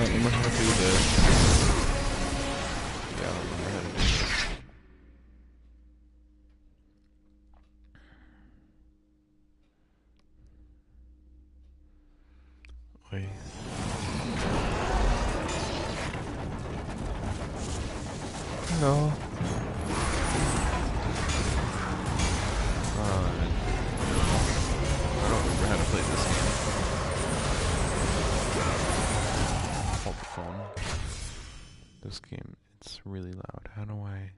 don't remember how to do this. Yeah, I don't remember how to do this. Wait. No. I don't remember how to play this game. Hold the phone. This game, it's really loud. How do I...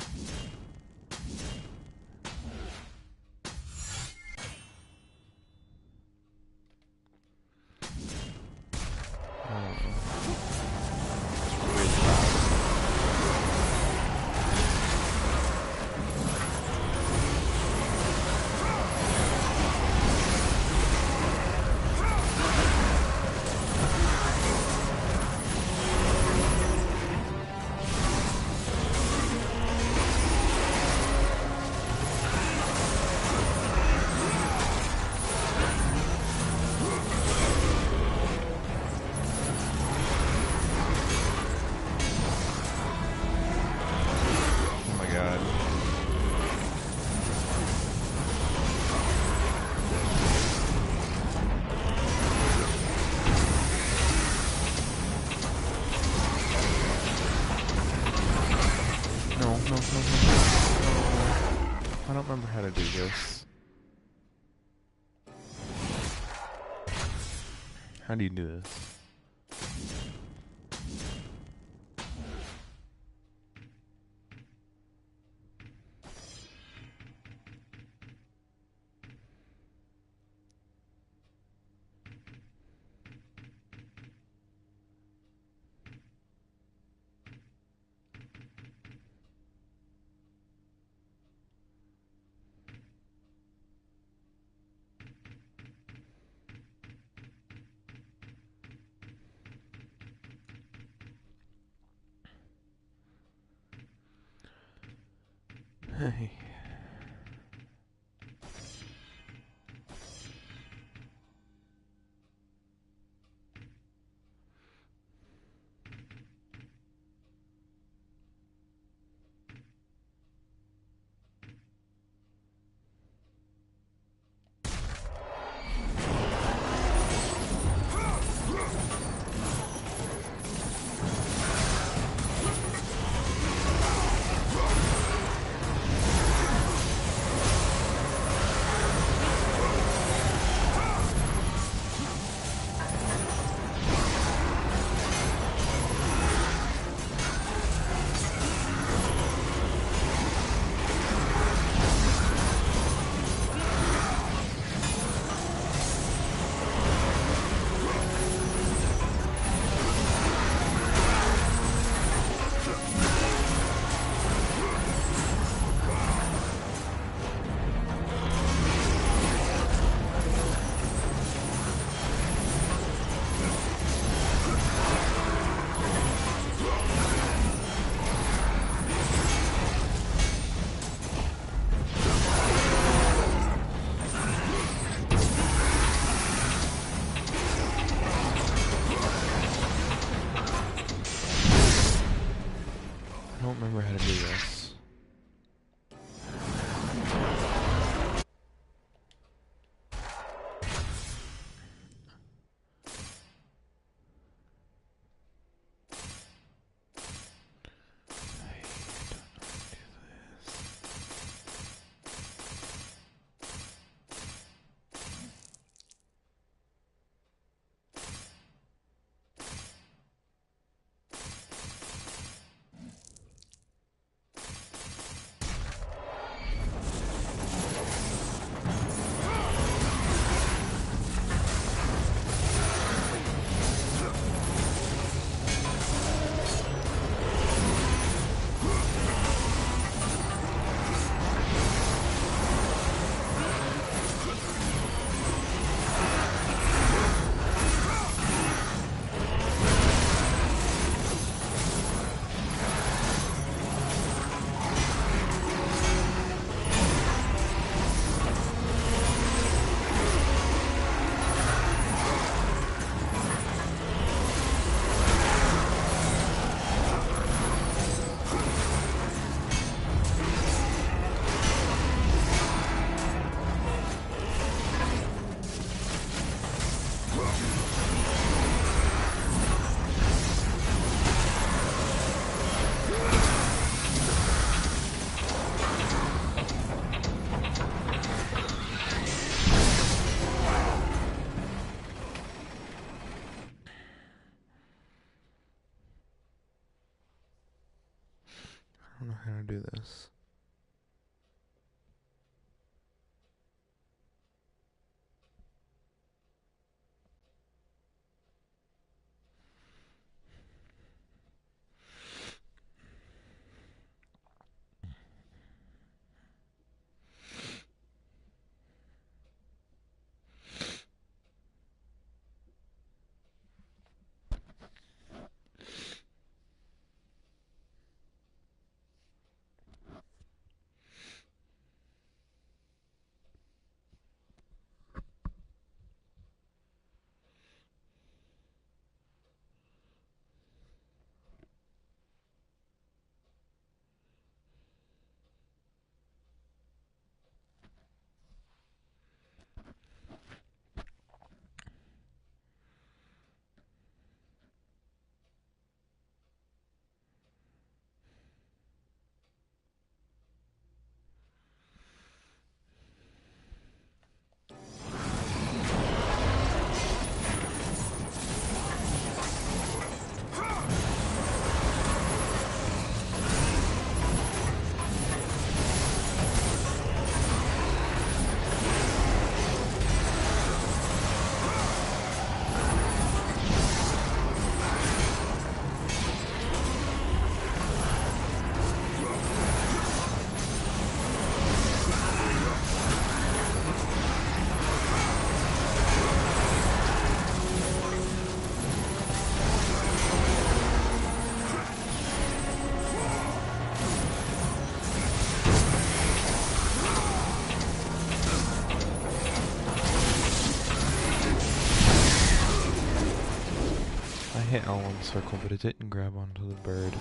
I don't remember how to do this. How do you do this? Hey. how to do this. I hit L1 circle, but it didn't grab onto the bird.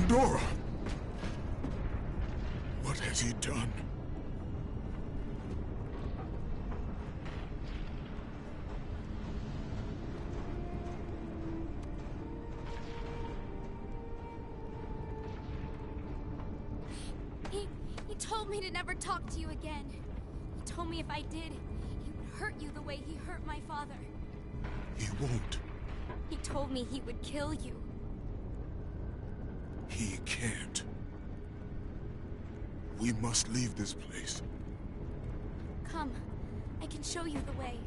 Pandora! What has he done? He told me to never talk to you again. He told me if I did, he would hurt you the way he hurt my father. He won't. He told me he would kill you. He can't. We must leave this place. Come, I can show you the way.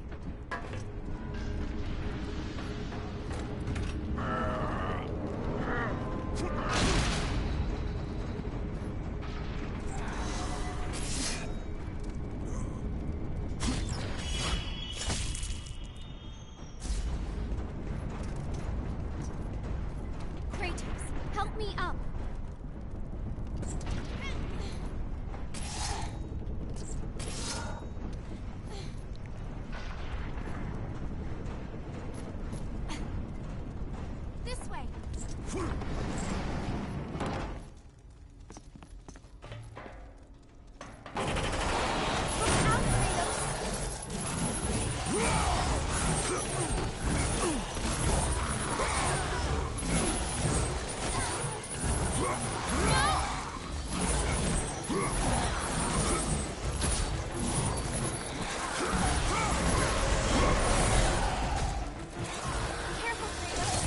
Kratos, help me up. This way. Look out, Kratos. Careful, Kratos.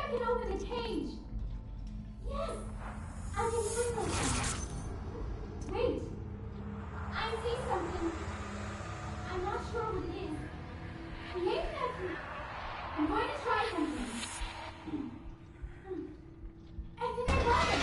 can open the cage. Yes, I can see something. Wait, I see something. I'm not sure what it is. Maybe that's... I'm going to try something. I think I got it.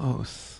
close.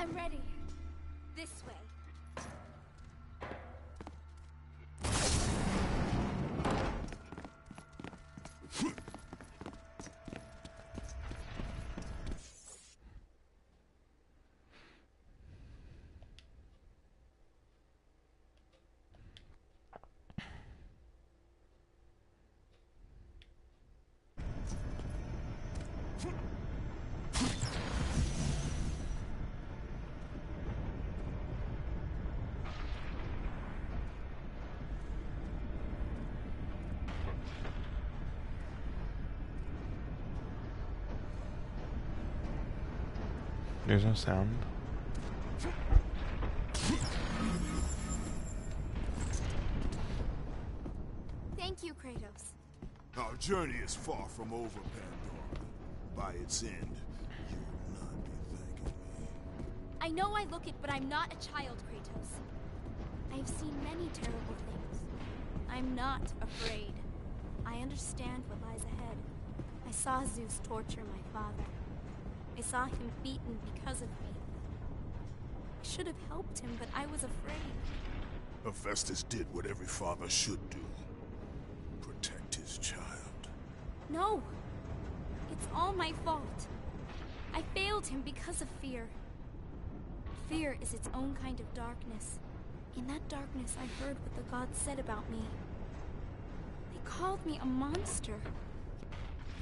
I'm ready. This way. There's no sound. Thank you, Kratos. Our journey is far from over, Pandora. By its end, you will not be thanking me. I know I look it, but I'm not a child, Kratos. I've seen many terrible things. I'm not afraid. I understand what lies ahead. I saw Zeus torture my father. I saw him beaten because of me. I should have helped him, but I was afraid. Hephaestus did what every father should do. Protect his child. No! It's all my fault. I failed him because of fear. Fear is its own kind of darkness. In that darkness, I heard what the gods said about me. They called me a monster.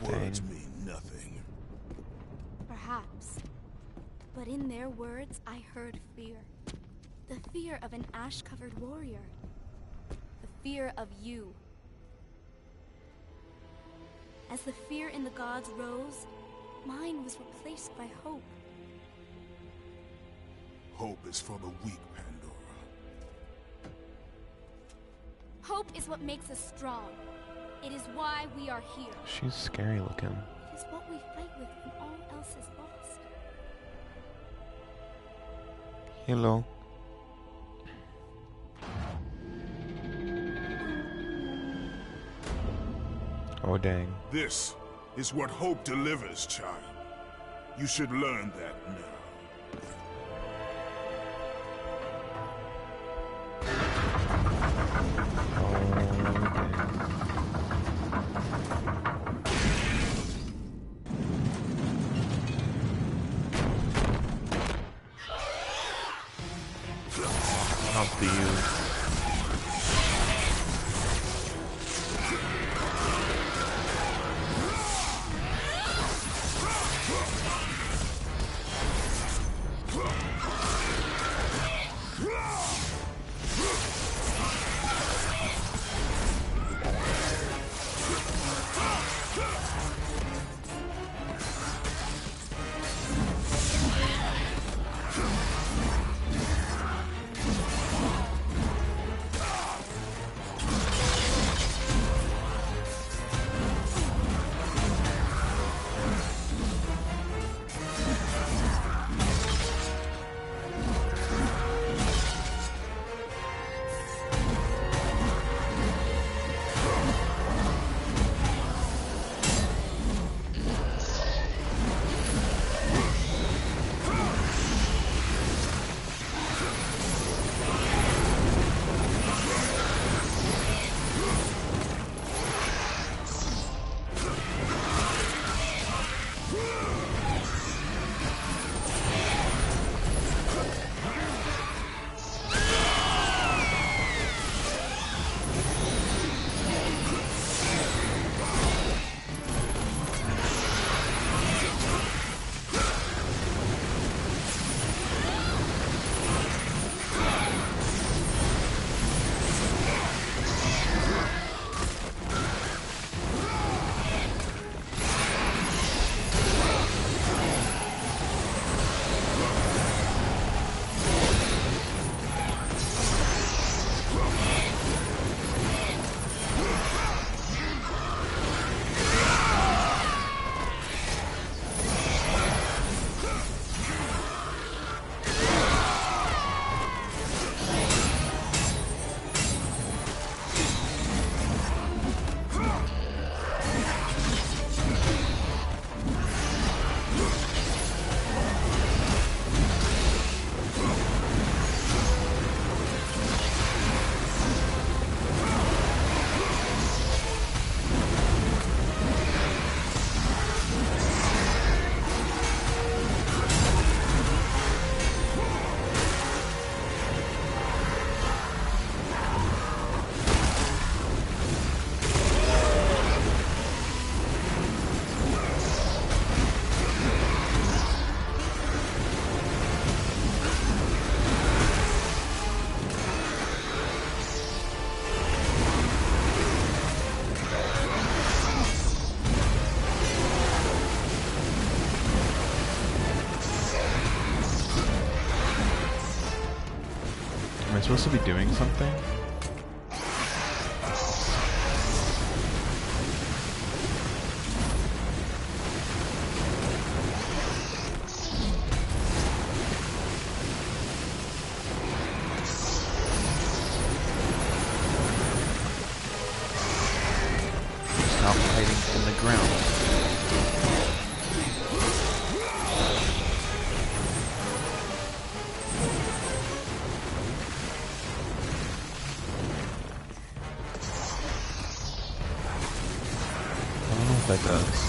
Words mean nothing. Perhaps. But in their words, I heard fear. The fear of an ash-covered warrior. The fear of you. As the fear in the gods rose, mine was replaced by hope. Hope is for the weak, Pandora. Hope is what makes us strong. It is why we are here. She's scary looking. It is what we fight with when all else is lost. Hello. Oh dang. This is what hope delivers, child. You should learn that now. Not the use. Am I supposed to be doing something? Stop hiding from the ground. I don't know what that does.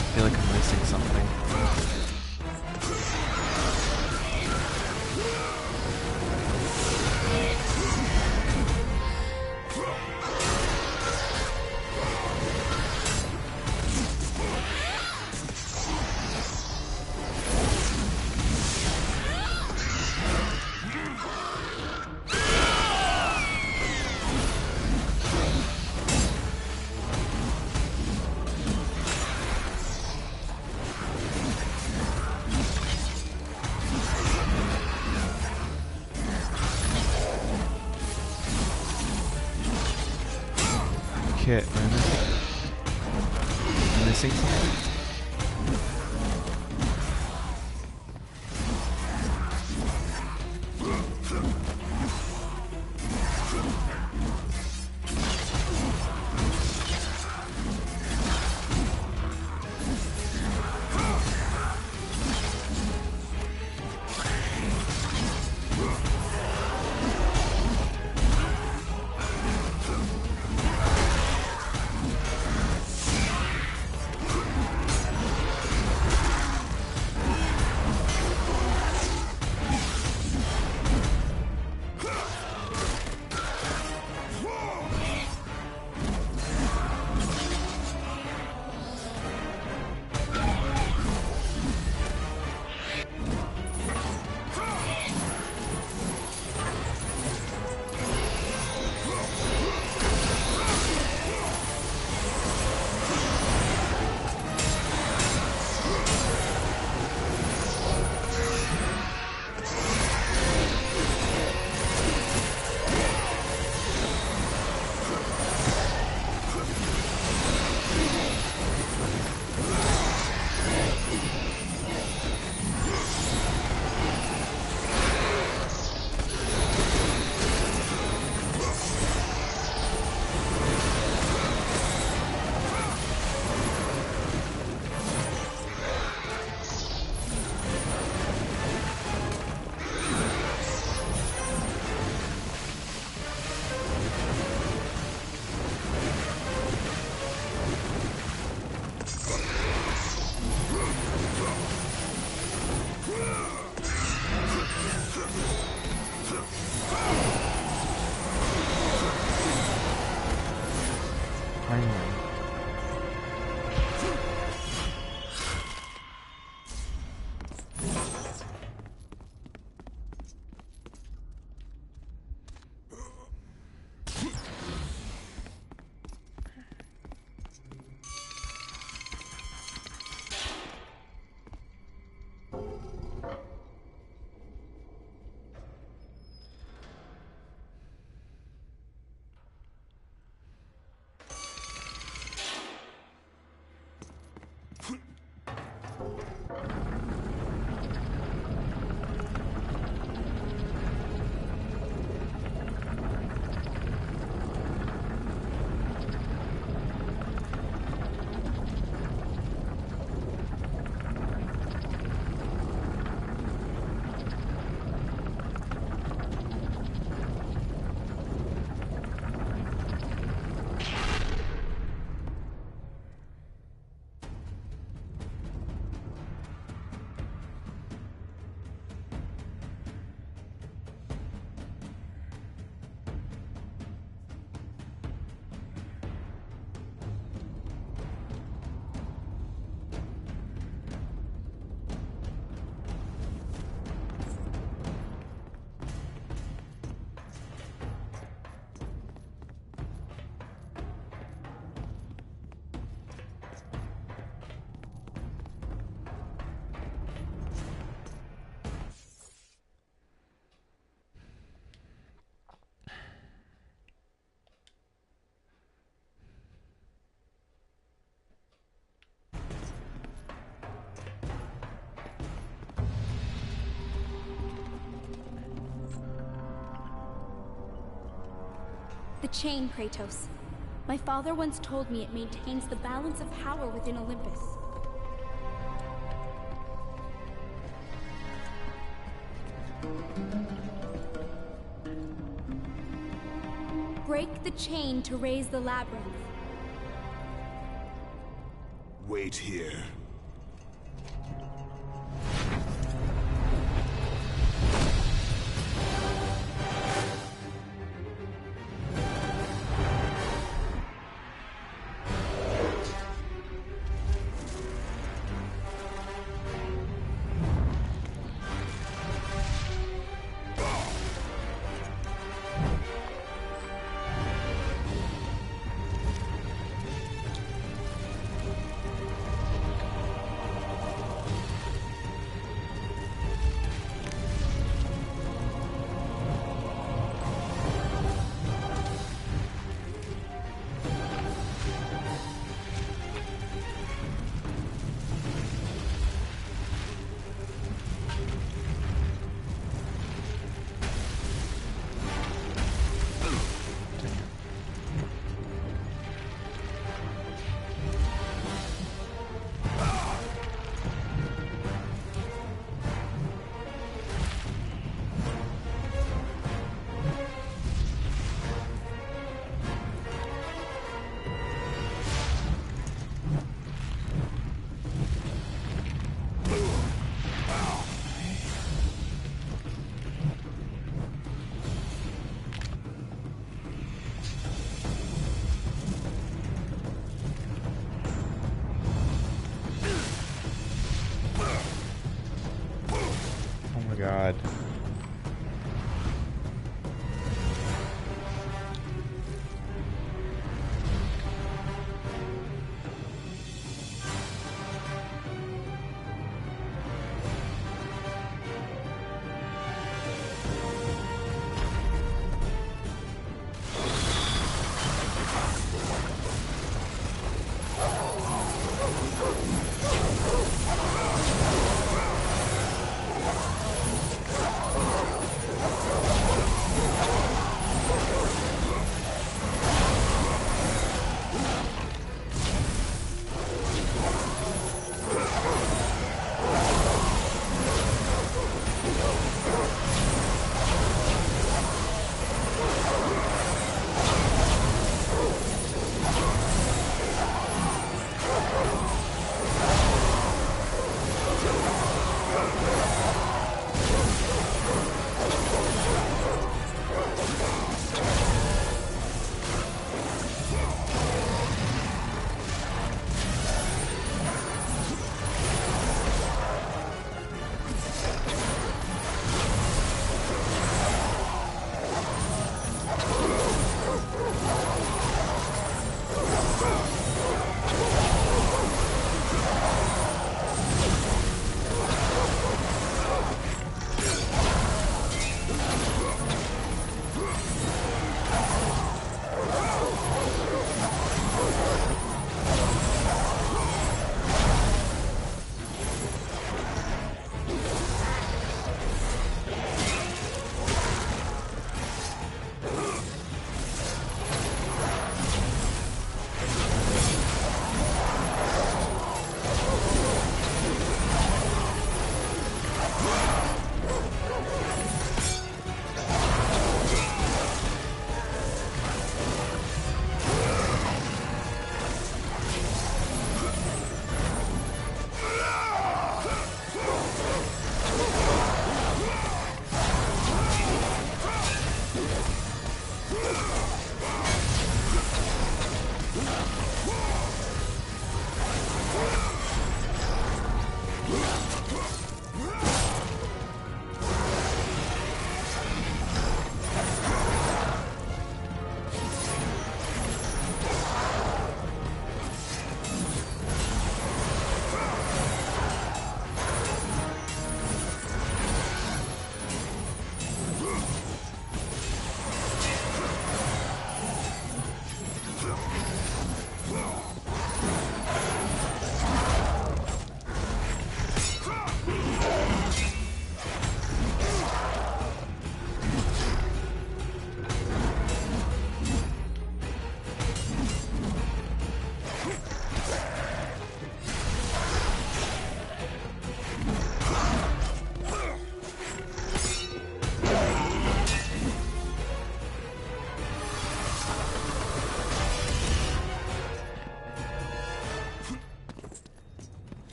I feel like I'm missing something. Kit, am I missing something? Finally. The chain, Kratos. My father once told me it maintains the balance of power within Olympus. Break the chain to raise the labyrinth. Wait here.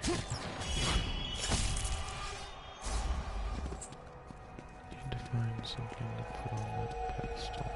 Need to find something to put on that pedestal.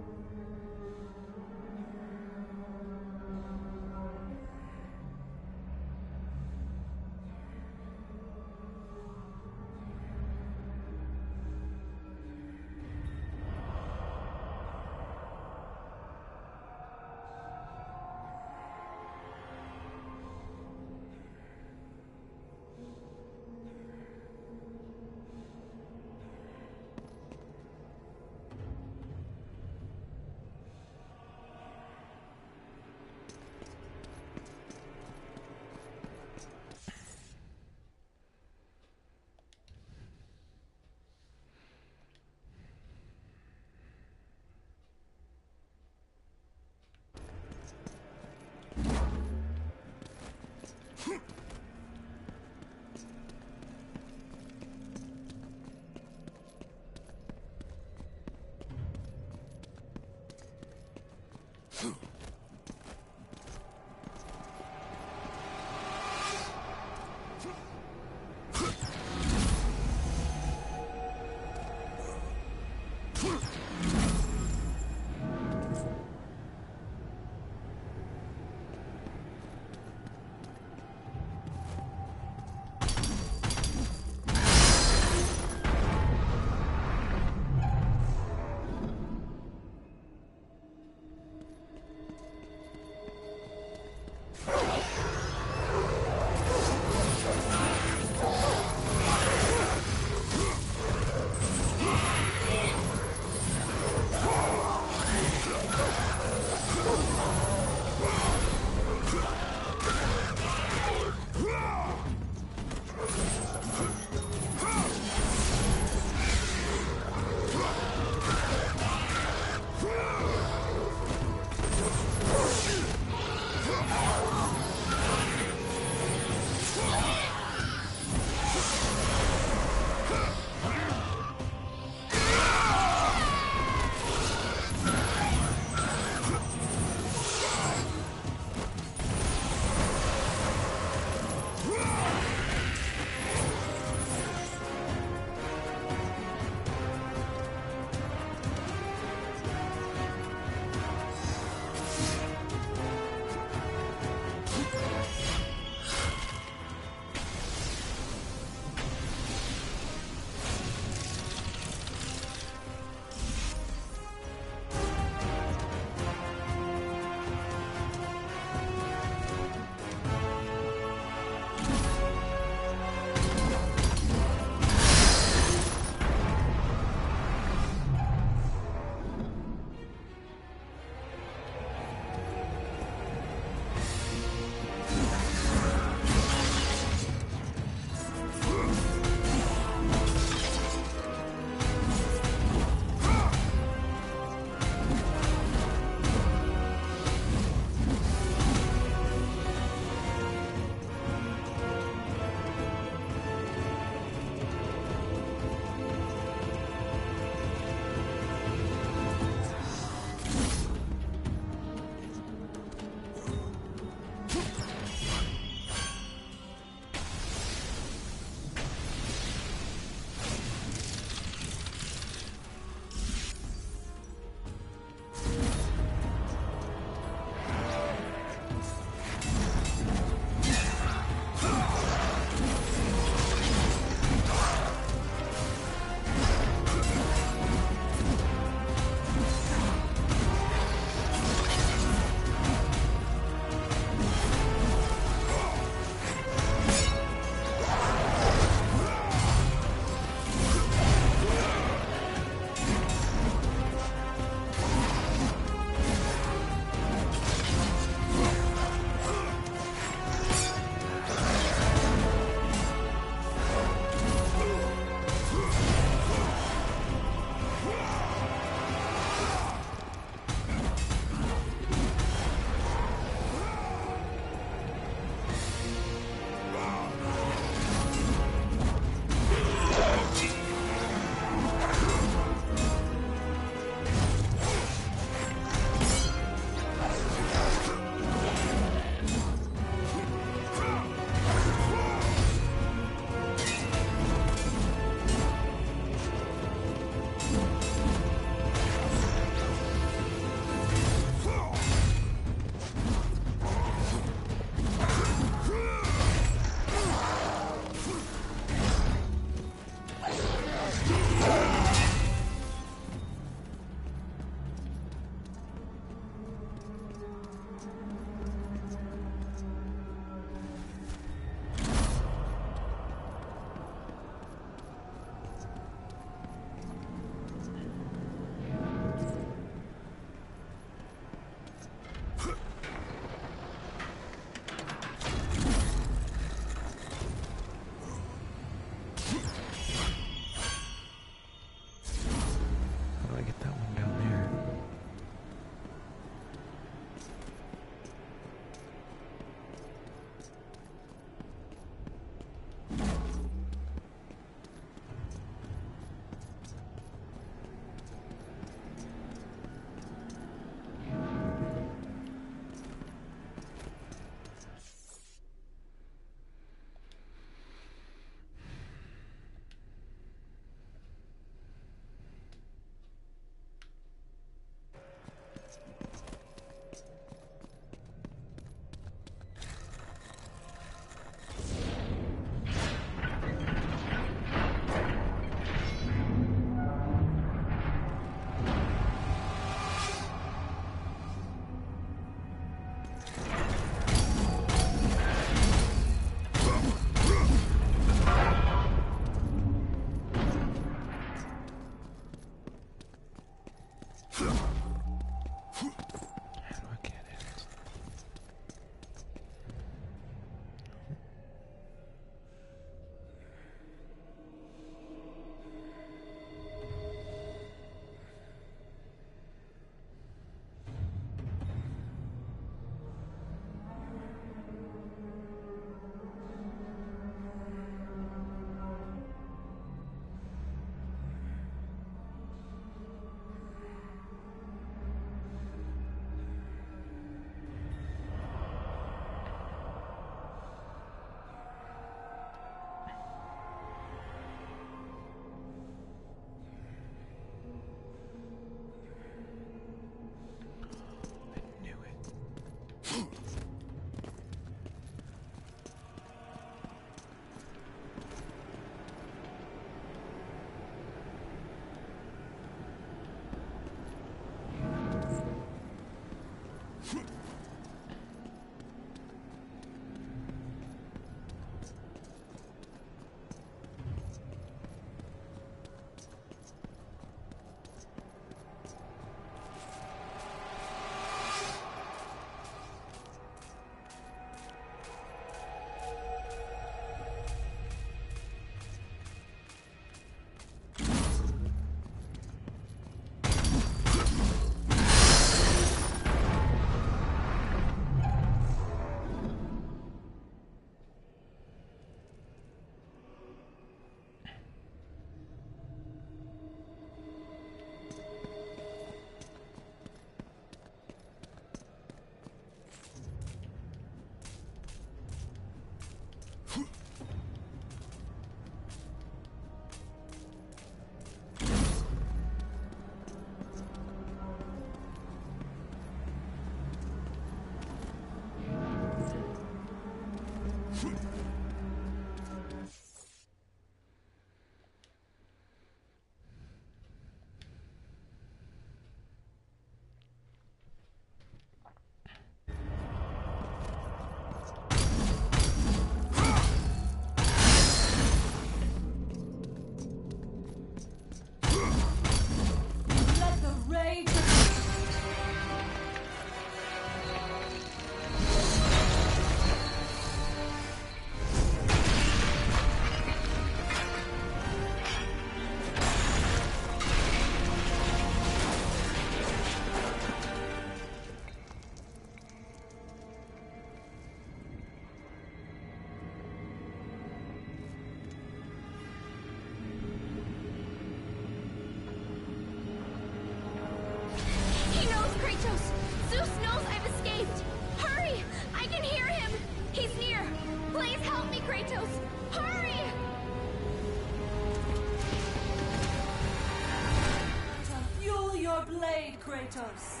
Kratos.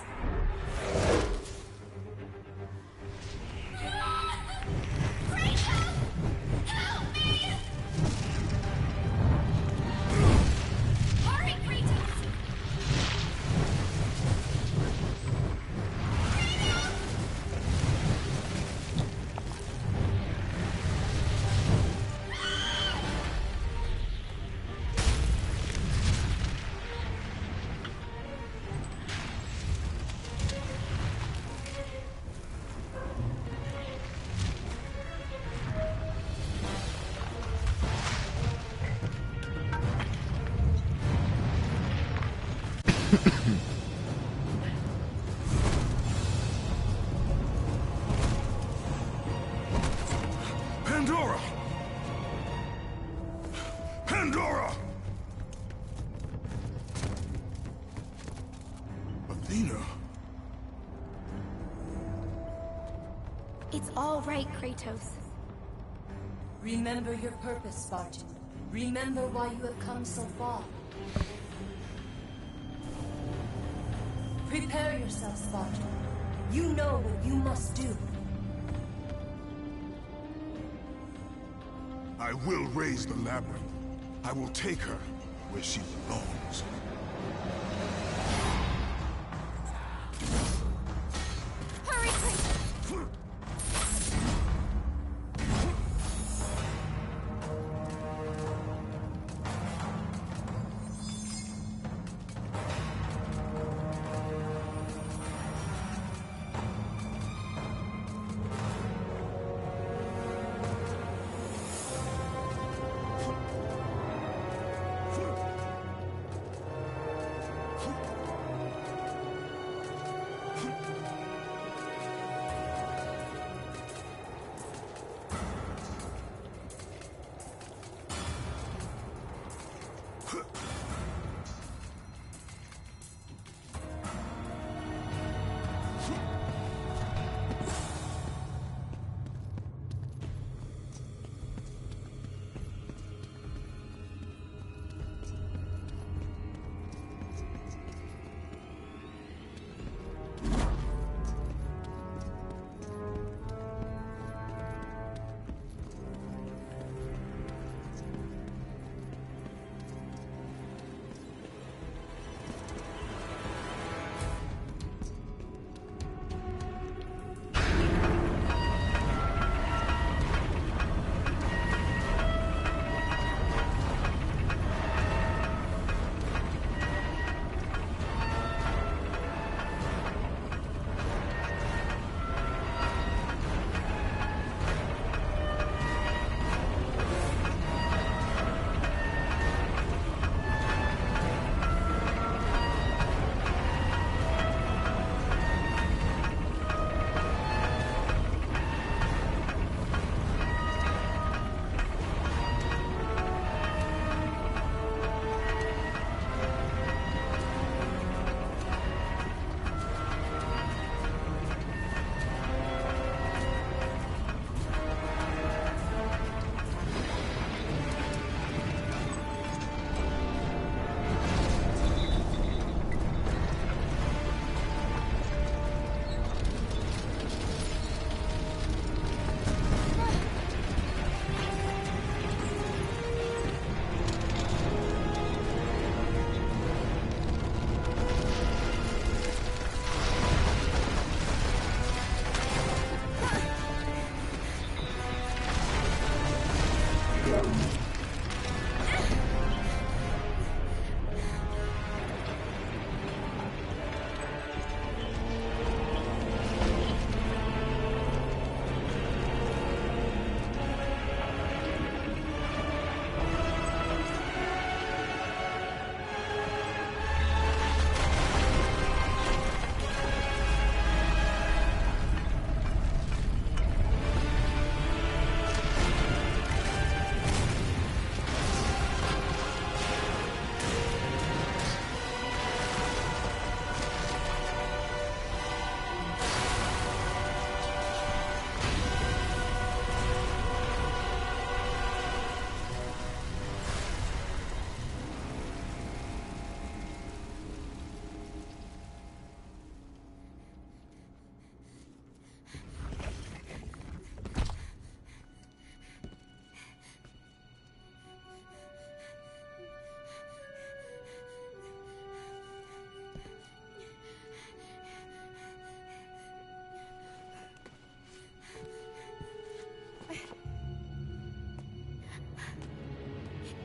Pandora! Pandora! Athena? It's all right, Kratos. Remember your purpose, Spartan. Remember why you have come so far. Prepare yourself, Spartan. You know what you must do. I will raise the labyrinth. I will take her where she belongs. Hurry, Kratos!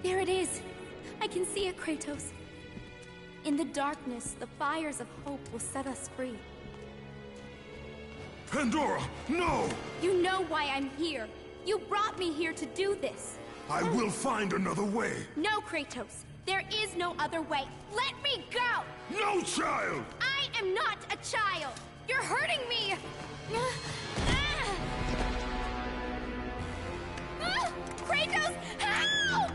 There it is! I can see it, Kratos. In the darkness, the fires of hope will set us free. Pandora, no! You know why I'm here. You brought me here to do this. I will find another way. No, Kratos. There is no other way. Let me go! No, child! I am not a child! You're hurting me! Kratos, help!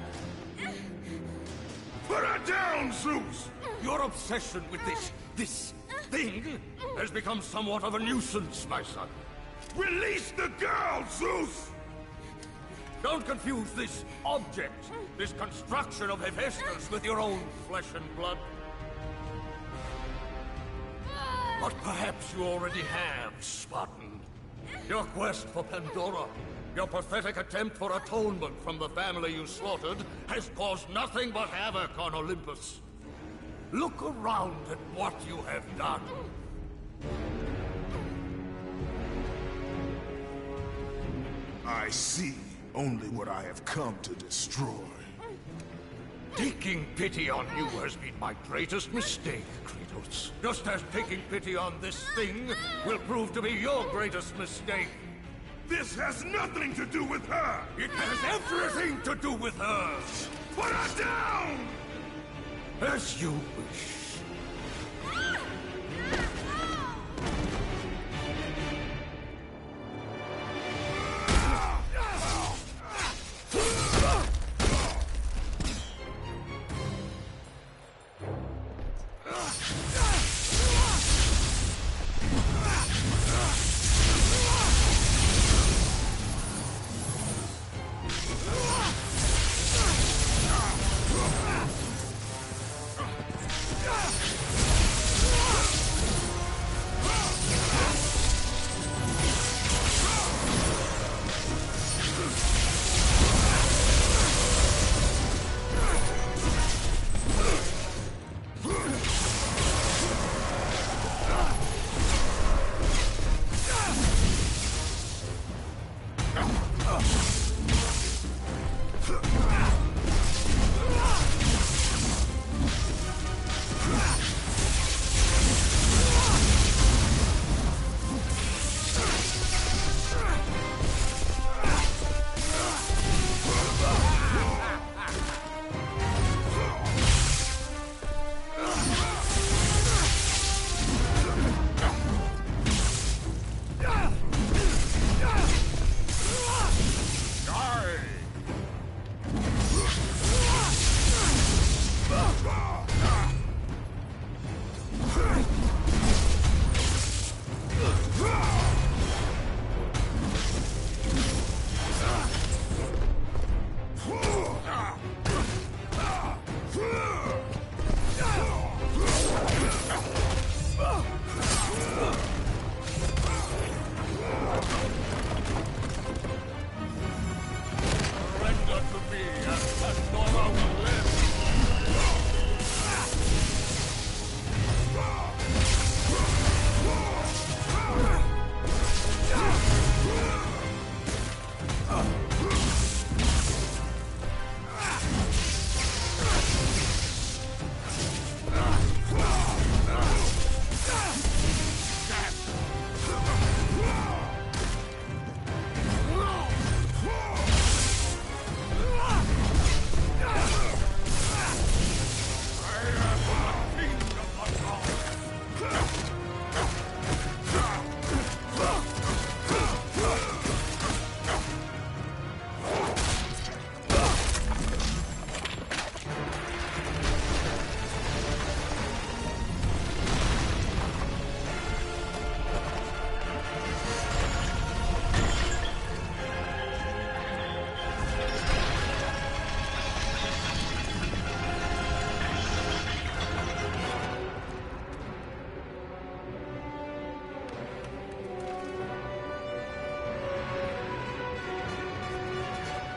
Put her down, Zeus! Your obsession with this thing has become somewhat of a nuisance, my son. Release the girl, Zeus! Don't confuse this object, this construction of Hephaestus with your own flesh and blood. But perhaps you already have, Spartan. Your quest for Pandora, your pathetic attempt for atonement from the family you slaughtered, has caused nothing but havoc on Olympus. Look around at what you have done. I see only what I have come to destroy. Taking pity on you has been my greatest mistake, Kratos. Just as taking pity on this thing will prove to be your greatest mistake. This has nothing to do with her! It has everything to do with her! Put her down! As you wish.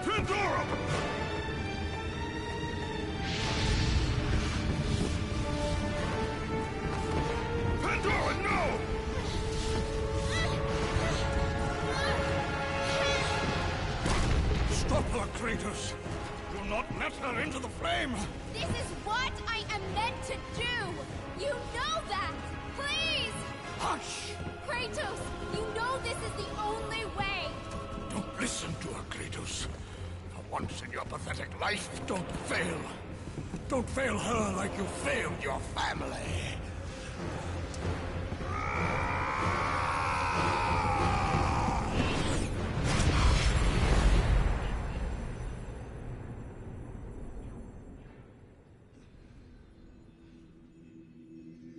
Pandora! Pandora, no! Stop her, Kratos! Do not let her into the flame! This is what I am meant to do! You know that! Please! Hush! Kratos, you know this is the only way! Don't listen to her, Kratos. For once in your pathetic life, don't fail. Don't fail her like you failed your family.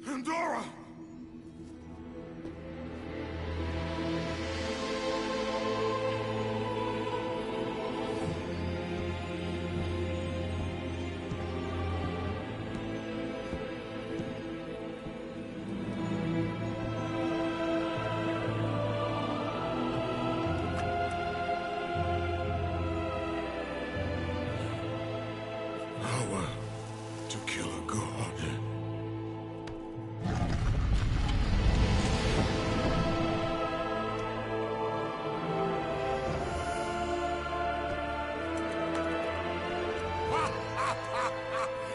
Pandora! Power to kill a god.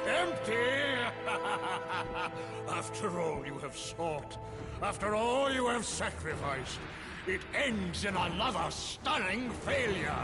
Empty! After all you have sought, after all you have sacrificed, it ends in another stunning failure!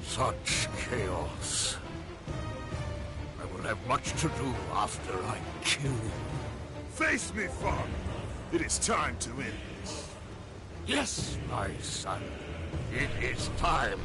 Such chaos. I will have much to do after I kill you. Face me, father. It is time to end this. Yes, my son. It is time.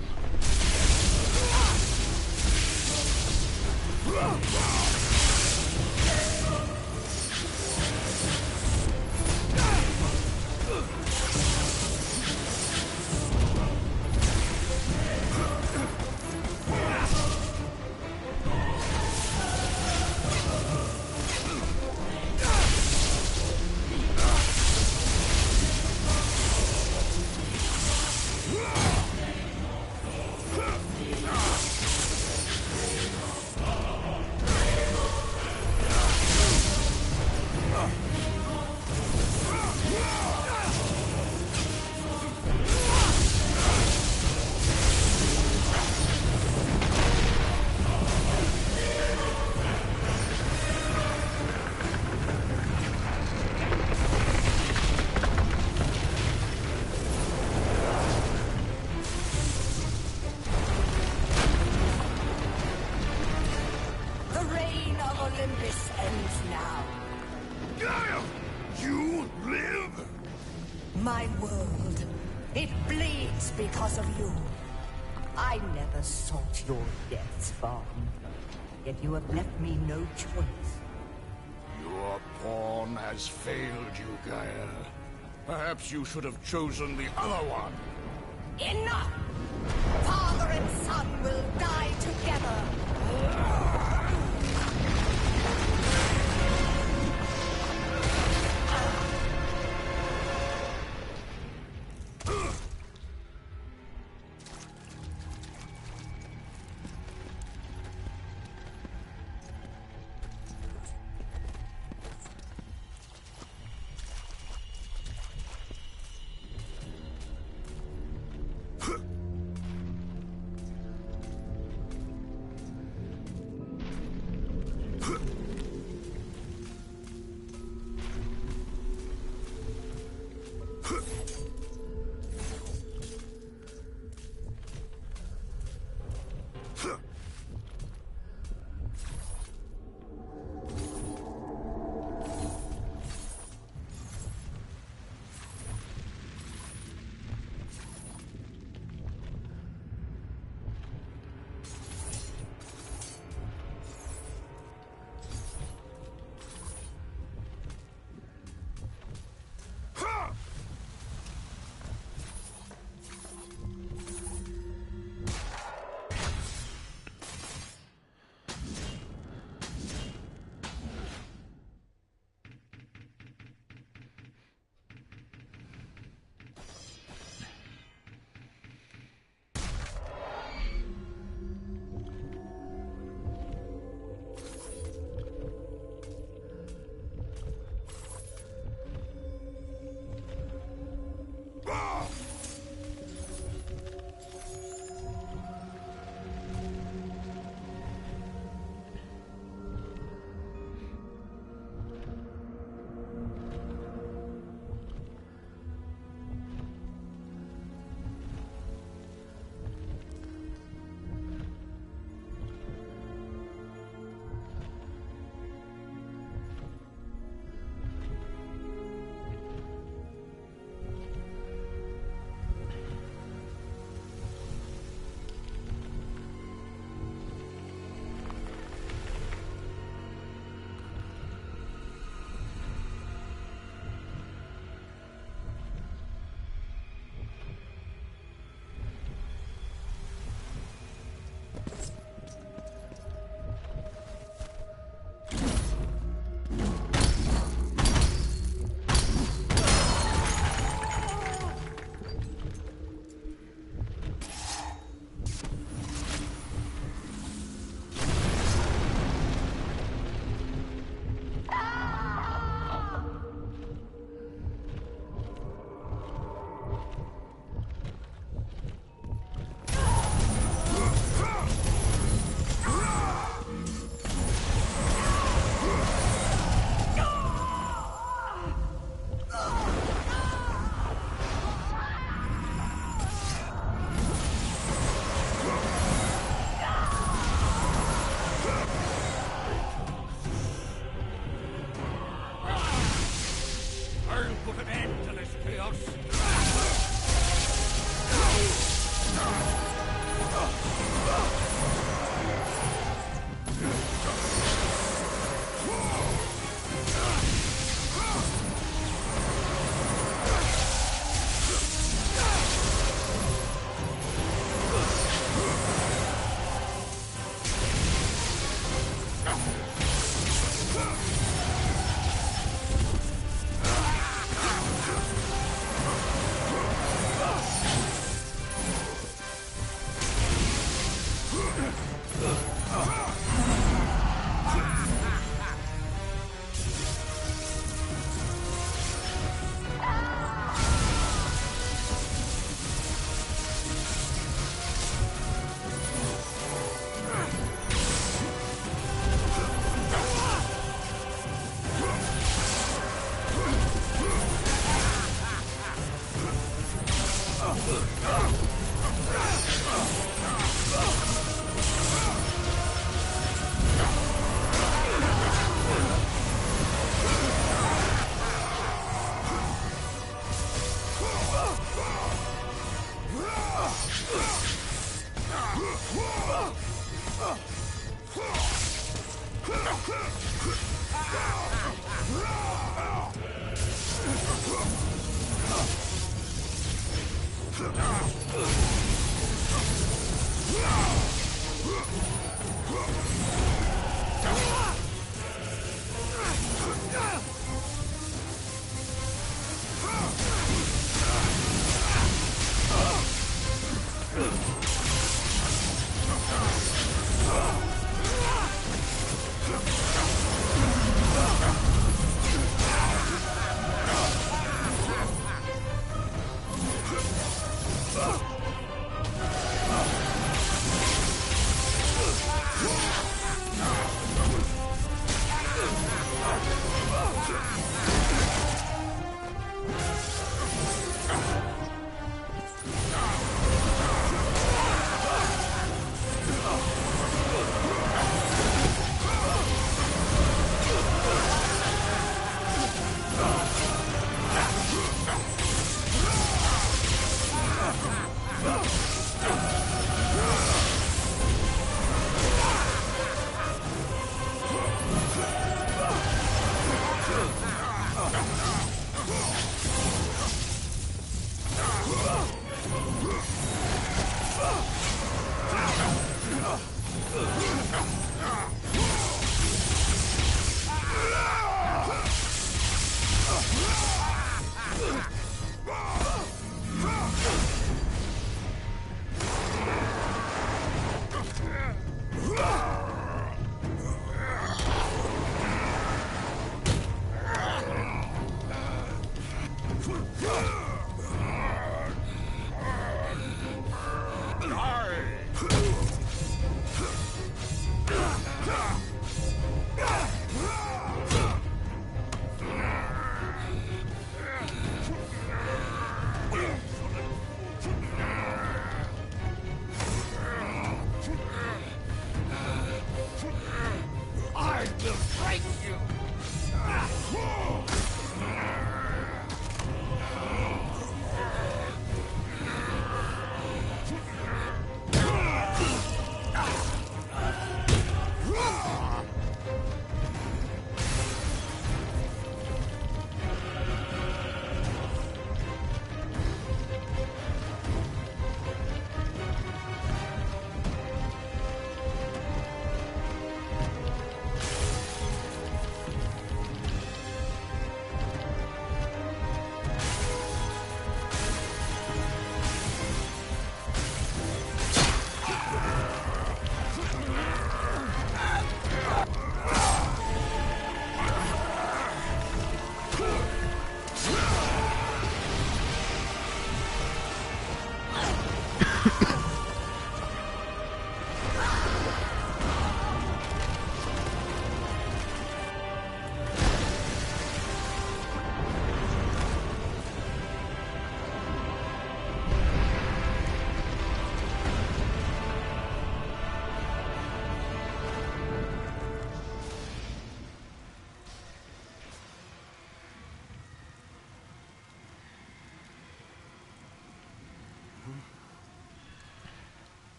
The reign of Olympus ends now. Gaia! You live? My world, it bleeds because of you. I never sought your death, Spartan. Yet you have left me no choice. Your pawn has failed you, Gaia. Perhaps you should have chosen the other one. Enough! Father and son will die together.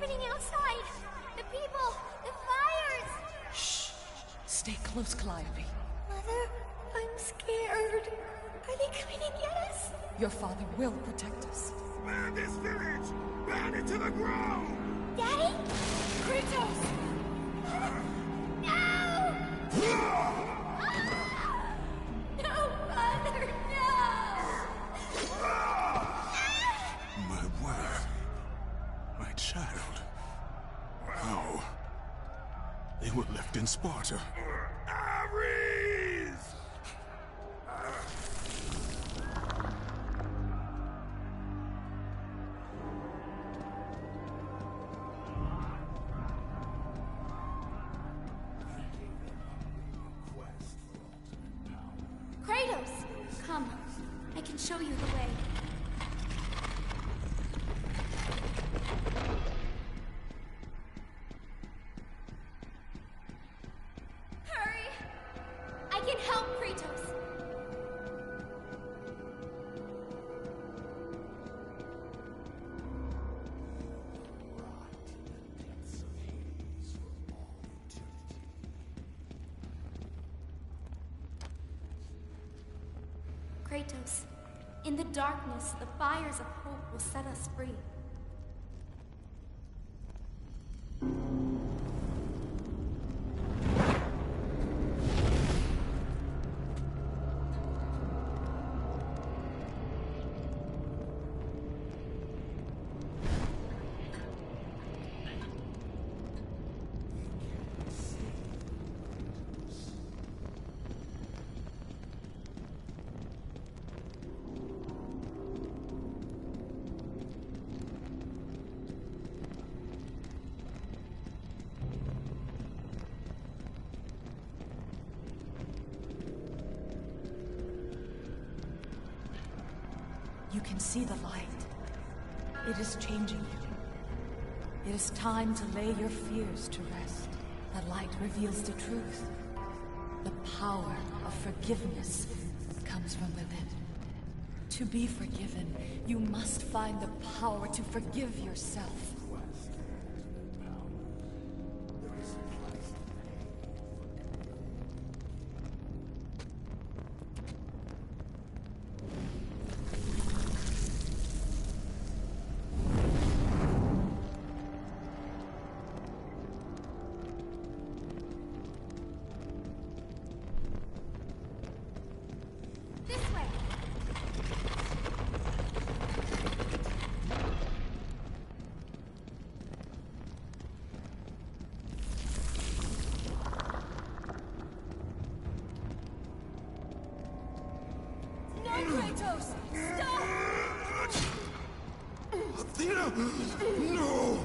happening outside? The people, the fires! Shh. Stay close, Calliope. Mother, I'm scared. Are they coming to get us? Your father will protect us. Man this village! Burn it to the ground! Daddy? Kratos! No! No, Father, no! My wife. My child. How? They were left in Sparta. Ares! Kratos! Come. I can show you the way. Hurry! I can help Kratos! Kratos, in the darkness, the fires of hope will set us free. You can see the light. It is changing you. It is time to lay your fears to rest. The light reveals the truth. The power of forgiveness comes from within. To be forgiven, you must find the power to forgive yourself. This way! No, Kratos! Stop! Athena! No!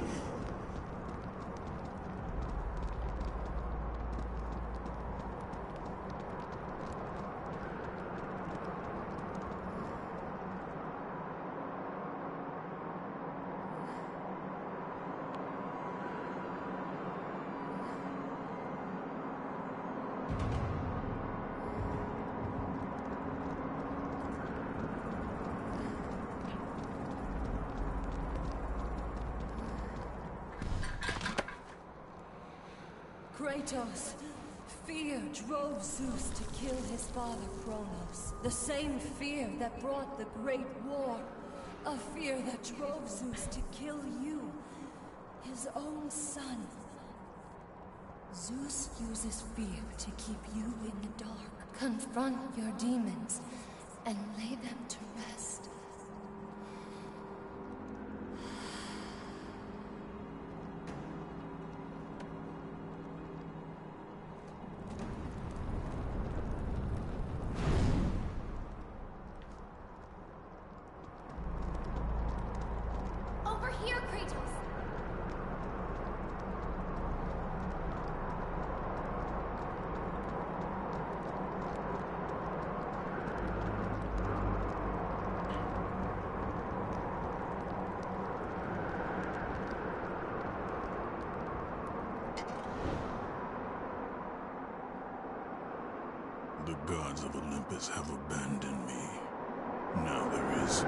Kratos, fear drove Zeus to kill his father Kronos. The same fear that brought the Great War. A fear that drove Zeus to kill you, his own son. Zeus uses fear to keep you in the dark. Confront your demons and lay them to rest. Over here, Kratos! The gods of Olympus have abandoned me. Now there is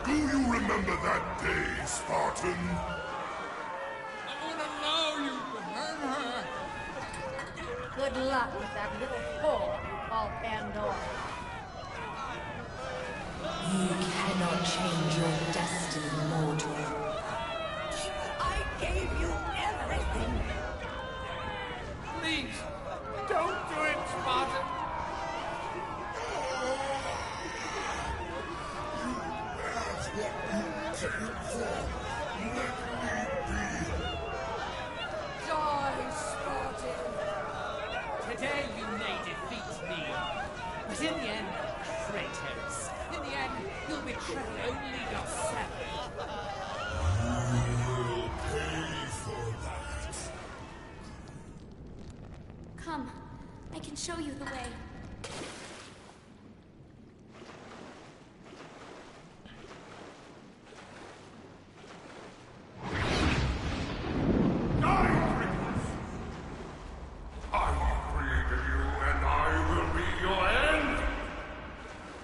Do you remember that day, Spartan? I won't allow you to hurt her. Good luck with that little whore you call Pandora. You cannot change your destiny, mortal. I gave you everything. Please, don't do it, Spartan. Die, Spartan! Today you may defeat me, but in the end, Kratos, in the end, you'll betray only yourself. You will pay for that. Come, I can show you the way.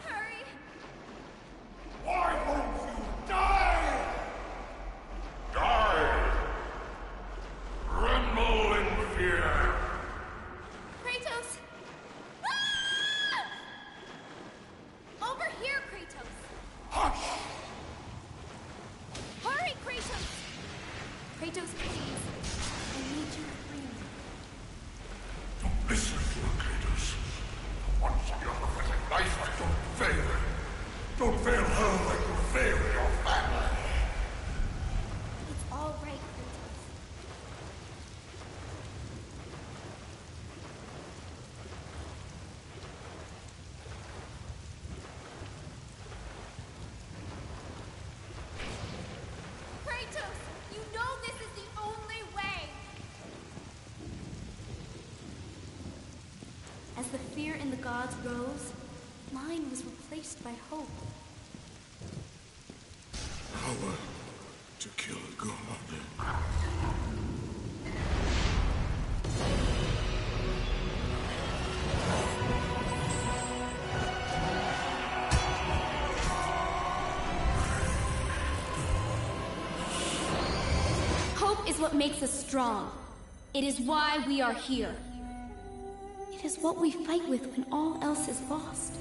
Hurry! Kratos! Ah! Over here, Kratos! Hurry, Kratos! Kratos, please. I need you to free me. Listen to her, Kratos. Once in your prophetic life, don't fail her. Don't fail her like you failed your family. It's all right, Kratos. Kratos! You know this is the only way! As the fear in the gods rose, mine was replaced by hope. Power to kill a god. Hope is what makes us strong. It is why we are here. It is what we fight with when all else is lost.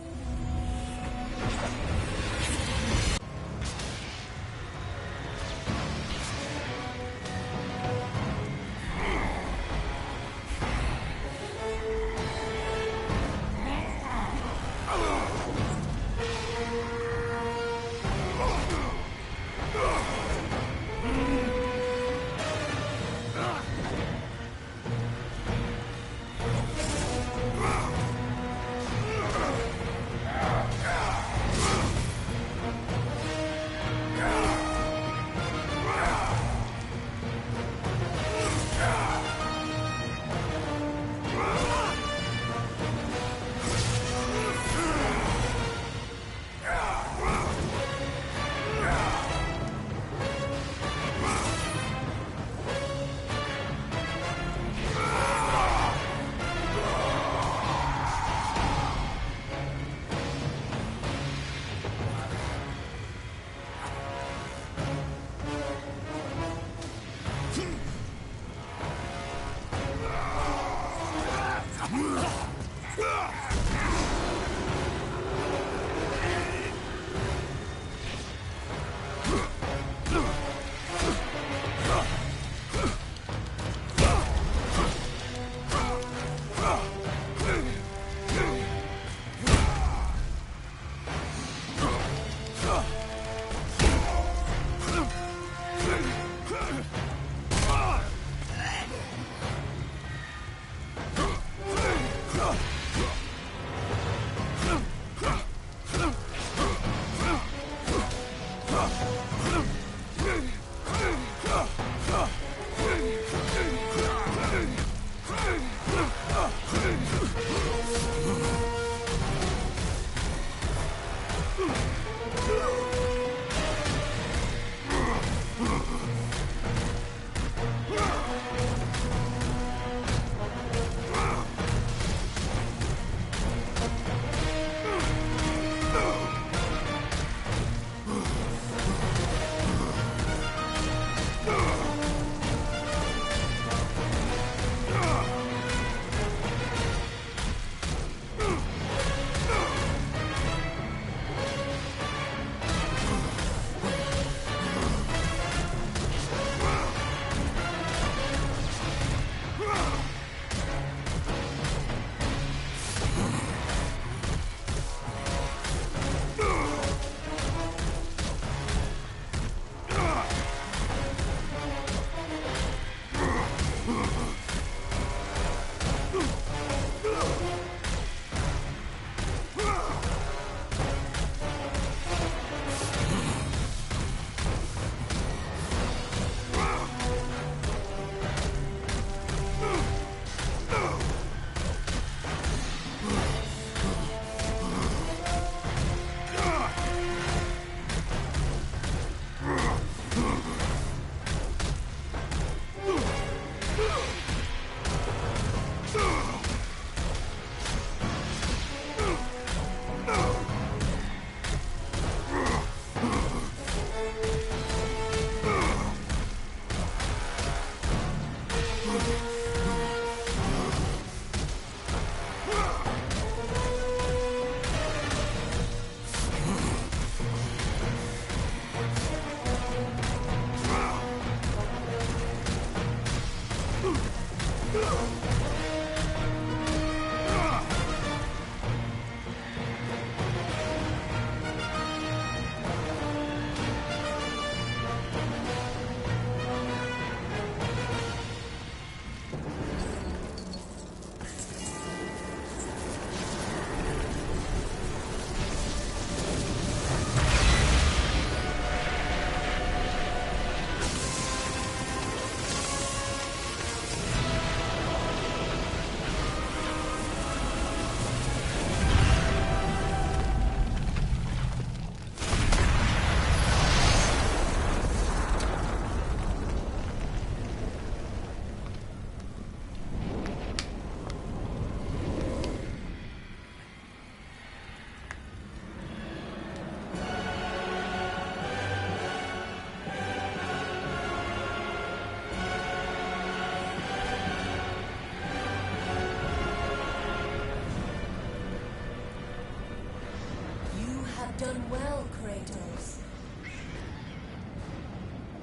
done well, Kratos.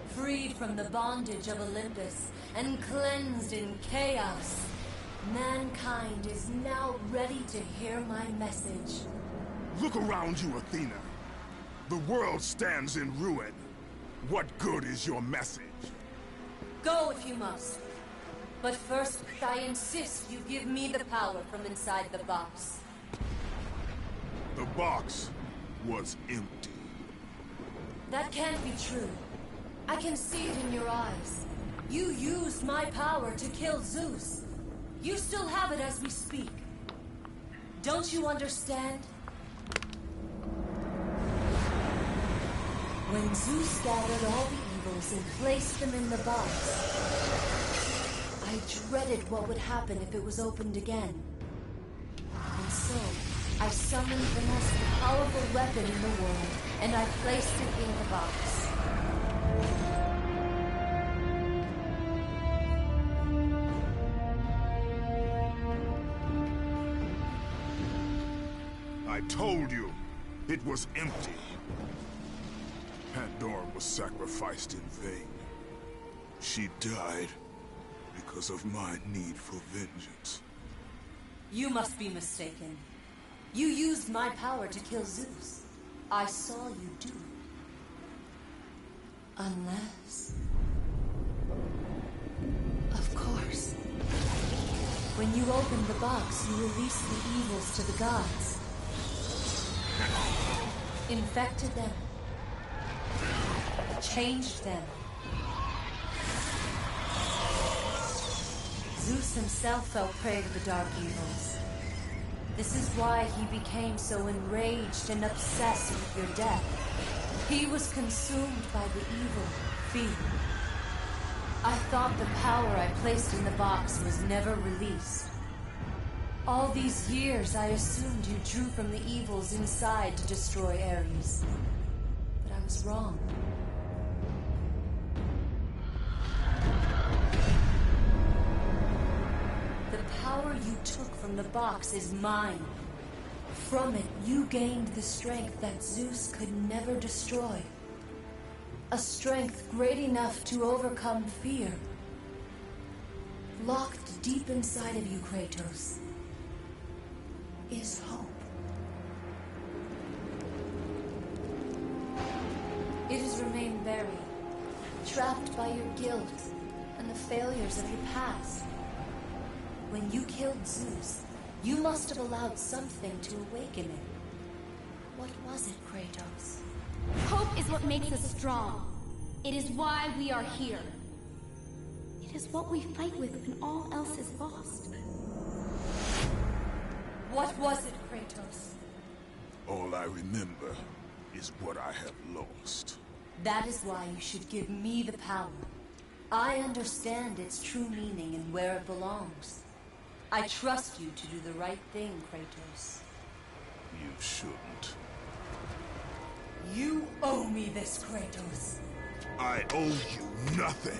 Freed from the bondage of Olympus and cleansed in chaos, mankind is now ready to hear my message. Look around you, Athena. The world stands in ruin. What good is your message? Go if you must. But first, I insist you give me the power from inside the box. The box was empty. That can't be true. I can see it in your eyes. You used my power to kill Zeus. You still have it as we speak. Don't you understand? When Zeus gathered all the evils and placed them in the box, I dreaded what would happen if it was opened again. And so, I summoned the most powerful weapon in the world, and I placed it in the box. I told you, it was empty. Pandora was sacrificed in vain. She died because of my need for vengeance. You must be mistaken. You used my power to kill Zeus. I saw you do it. Unless... Of course. When you opened the box, you released the evils to the gods. Infected them. Changed them. Zeus himself fell prey to the dark evils. This is why he became so enraged and obsessed with your death. He was consumed by the evil, fear. I thought the power I placed in the box was never released. All these years, I assumed you drew from the evils inside to destroy Ares. But I was wrong. The power you took from the box is mine. From it, you gained the strength that Zeus could never destroy. A strength great enough to overcome fear. Locked deep inside of you, Kratos, is hope. It has remained buried, trapped by your guilt and the failures of your past. When you killed Zeus, you must have allowed something to awaken it. What was it, Kratos? Hope is what makes us strong. It is why we are here. It is what we fight with when all else is lost. What was it, Kratos? All I remember is what I have lost. That is why you should give me the power. I understand its true meaning and where it belongs. I trust you to do the right thing, Kratos. You shouldn't. You owe me this, Kratos. I owe you nothing.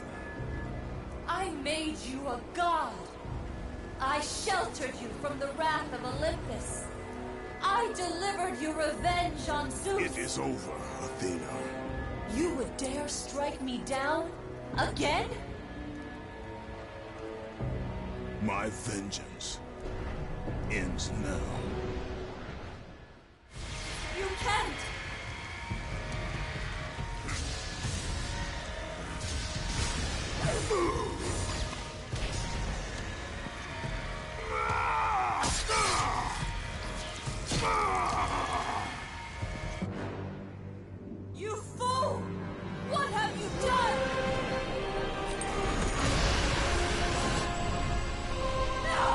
I made you a god. I sheltered you from the wrath of Olympus. I delivered you revenge on Zeus. It is over, Athena. You would dare strike me down? Again? My vengeance ends now. You can't! You fool! What have you done? No!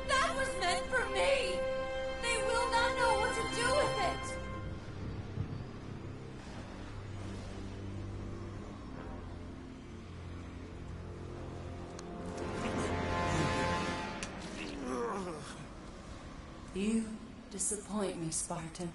That was meant for me! They will not know what to do with it! You disappoint me, Spartan.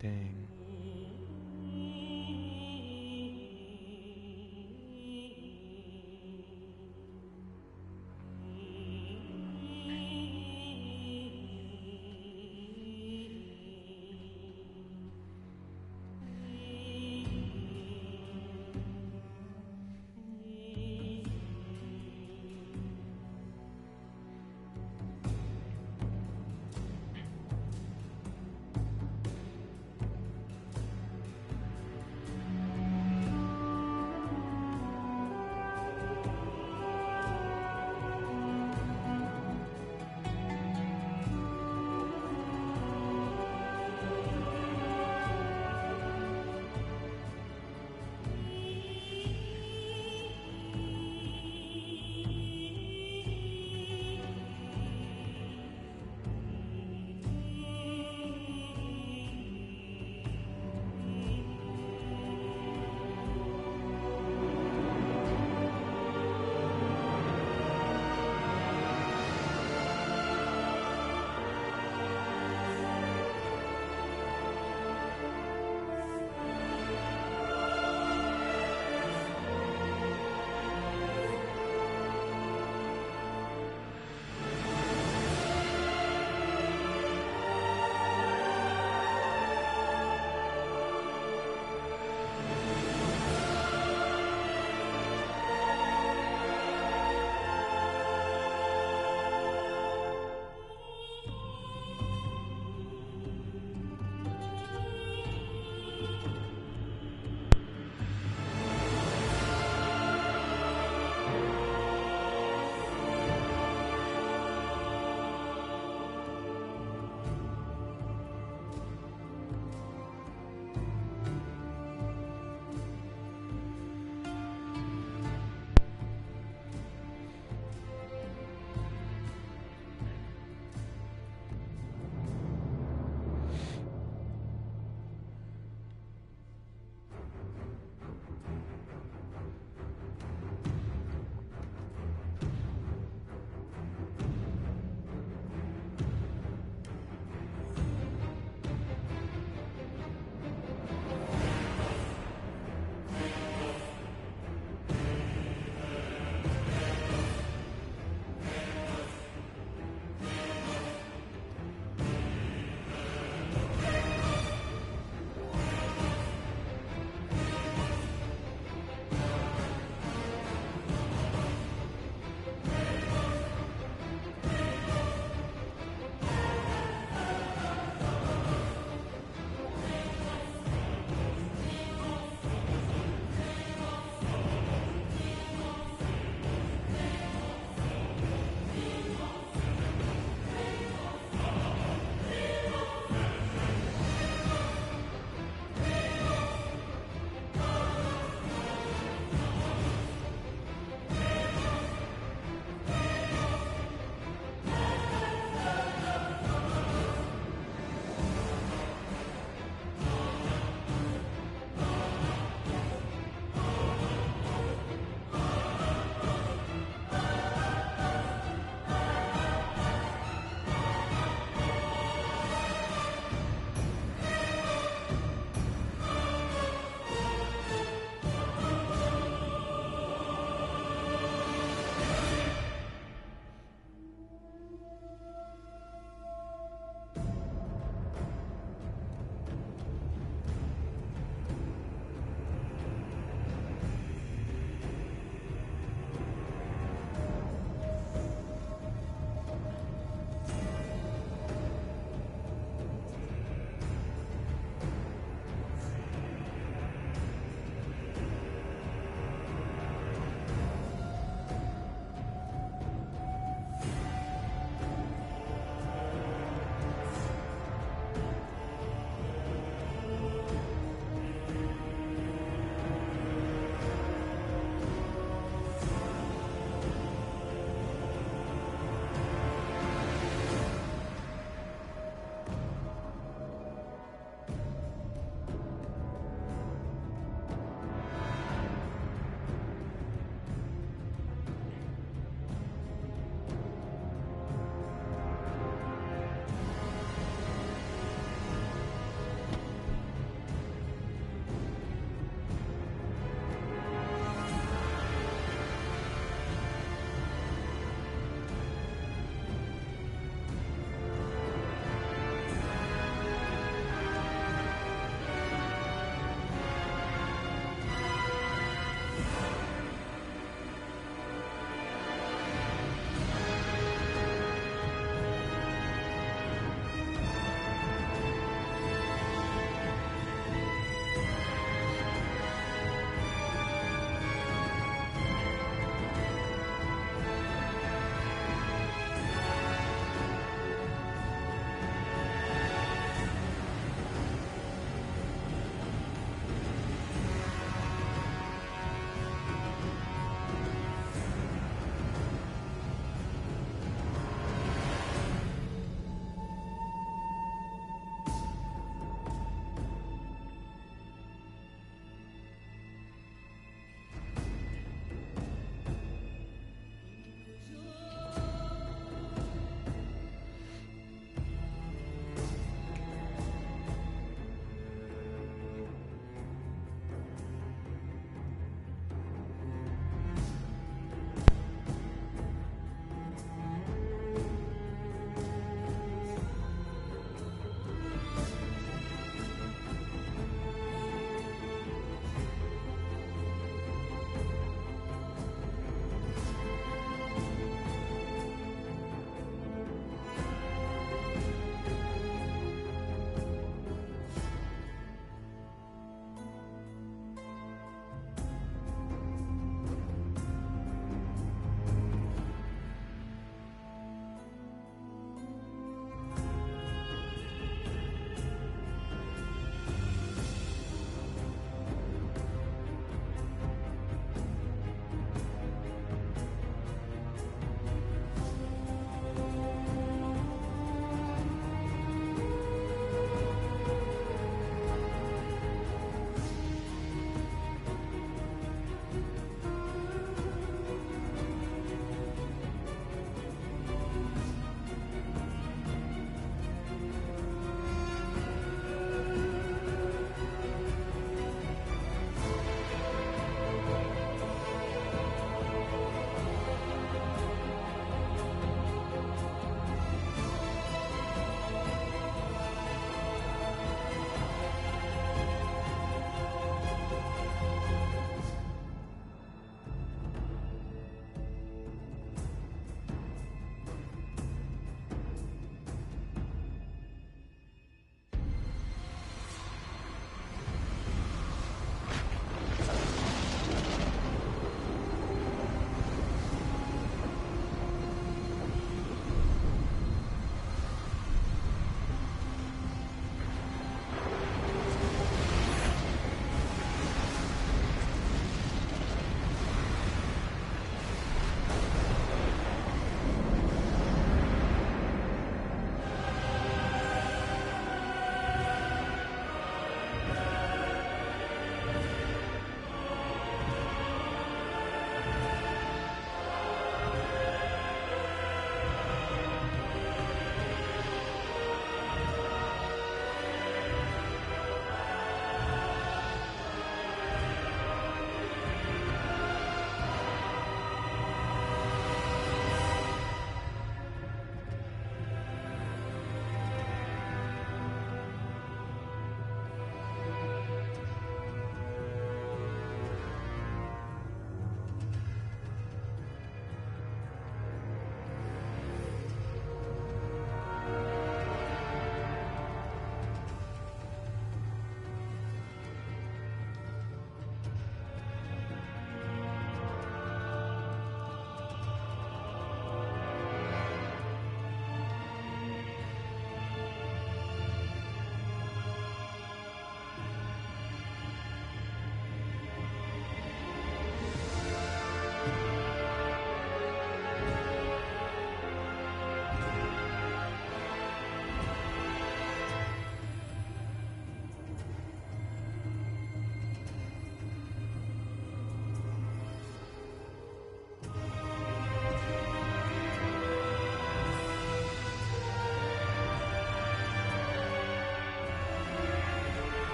Dang.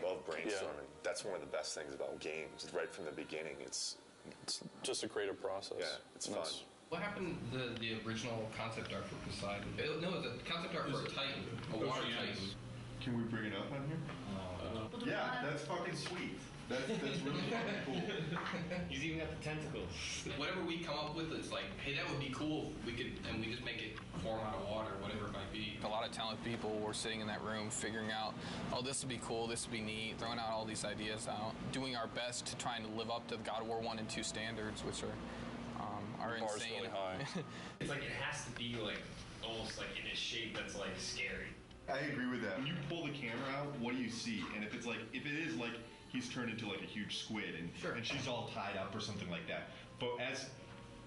love brainstorming. That's one of the best things about games. Right from the beginning, it's just a creative process. Yeah, it's fun. What happened to the original concept art for Poseidon? No, the concept art for Titan, a water Titan. Can we bring it up on here? Yeah, that's fucking sweet. That's really fucking cool. He's even got the tentacles. Whatever we come up with, it's like, hey, that would be cool if we could, and we just make it form out of water, whatever it might be. A lot of talented people were sitting in that room figuring out, oh, this would be cool, this would be neat, throwing out all these ideas out, doing our best to try and live up to the God of War 1 and 2 standards, which are insane. Really high. It's like it has to be like almost like in a shape that's like scary. I agree with that. When you pull the camera out, what do you see? And if it is like he's turned into like a huge squid and she's all tied up or something like that. But as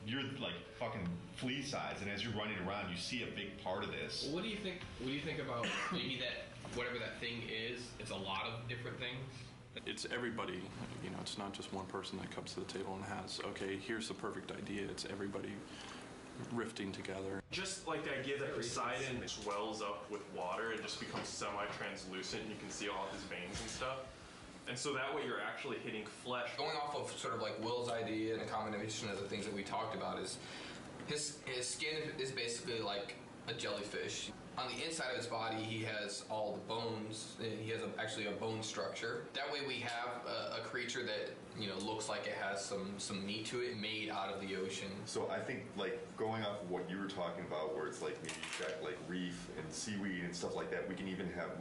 you're like fucking flea size and as you're running around, you see a big part of this. Well, what do you think about maybe that whatever that thing is? It's a lot of different things. It's everybody, you know, it's not just one person that comes to the table and has, okay, here's the perfect idea. It's everybody rifting together. Just like the idea that Poseidon swells up with water and just becomes semi-translucent and you can see all of his veins and stuff. And so that way you're actually hitting flesh. Going off of sort of like Will's idea and a combination of the things that we talked about is his skin is basically like a jellyfish. On the inside of his body, he has all the bones. He has actually a bone structure. That way we have a creature that, you know, looks like it has some meat to it, made out of the ocean. So I think, like, going off of what you were talking about, where it's like maybe you've got like reef and seaweed and stuff like that, we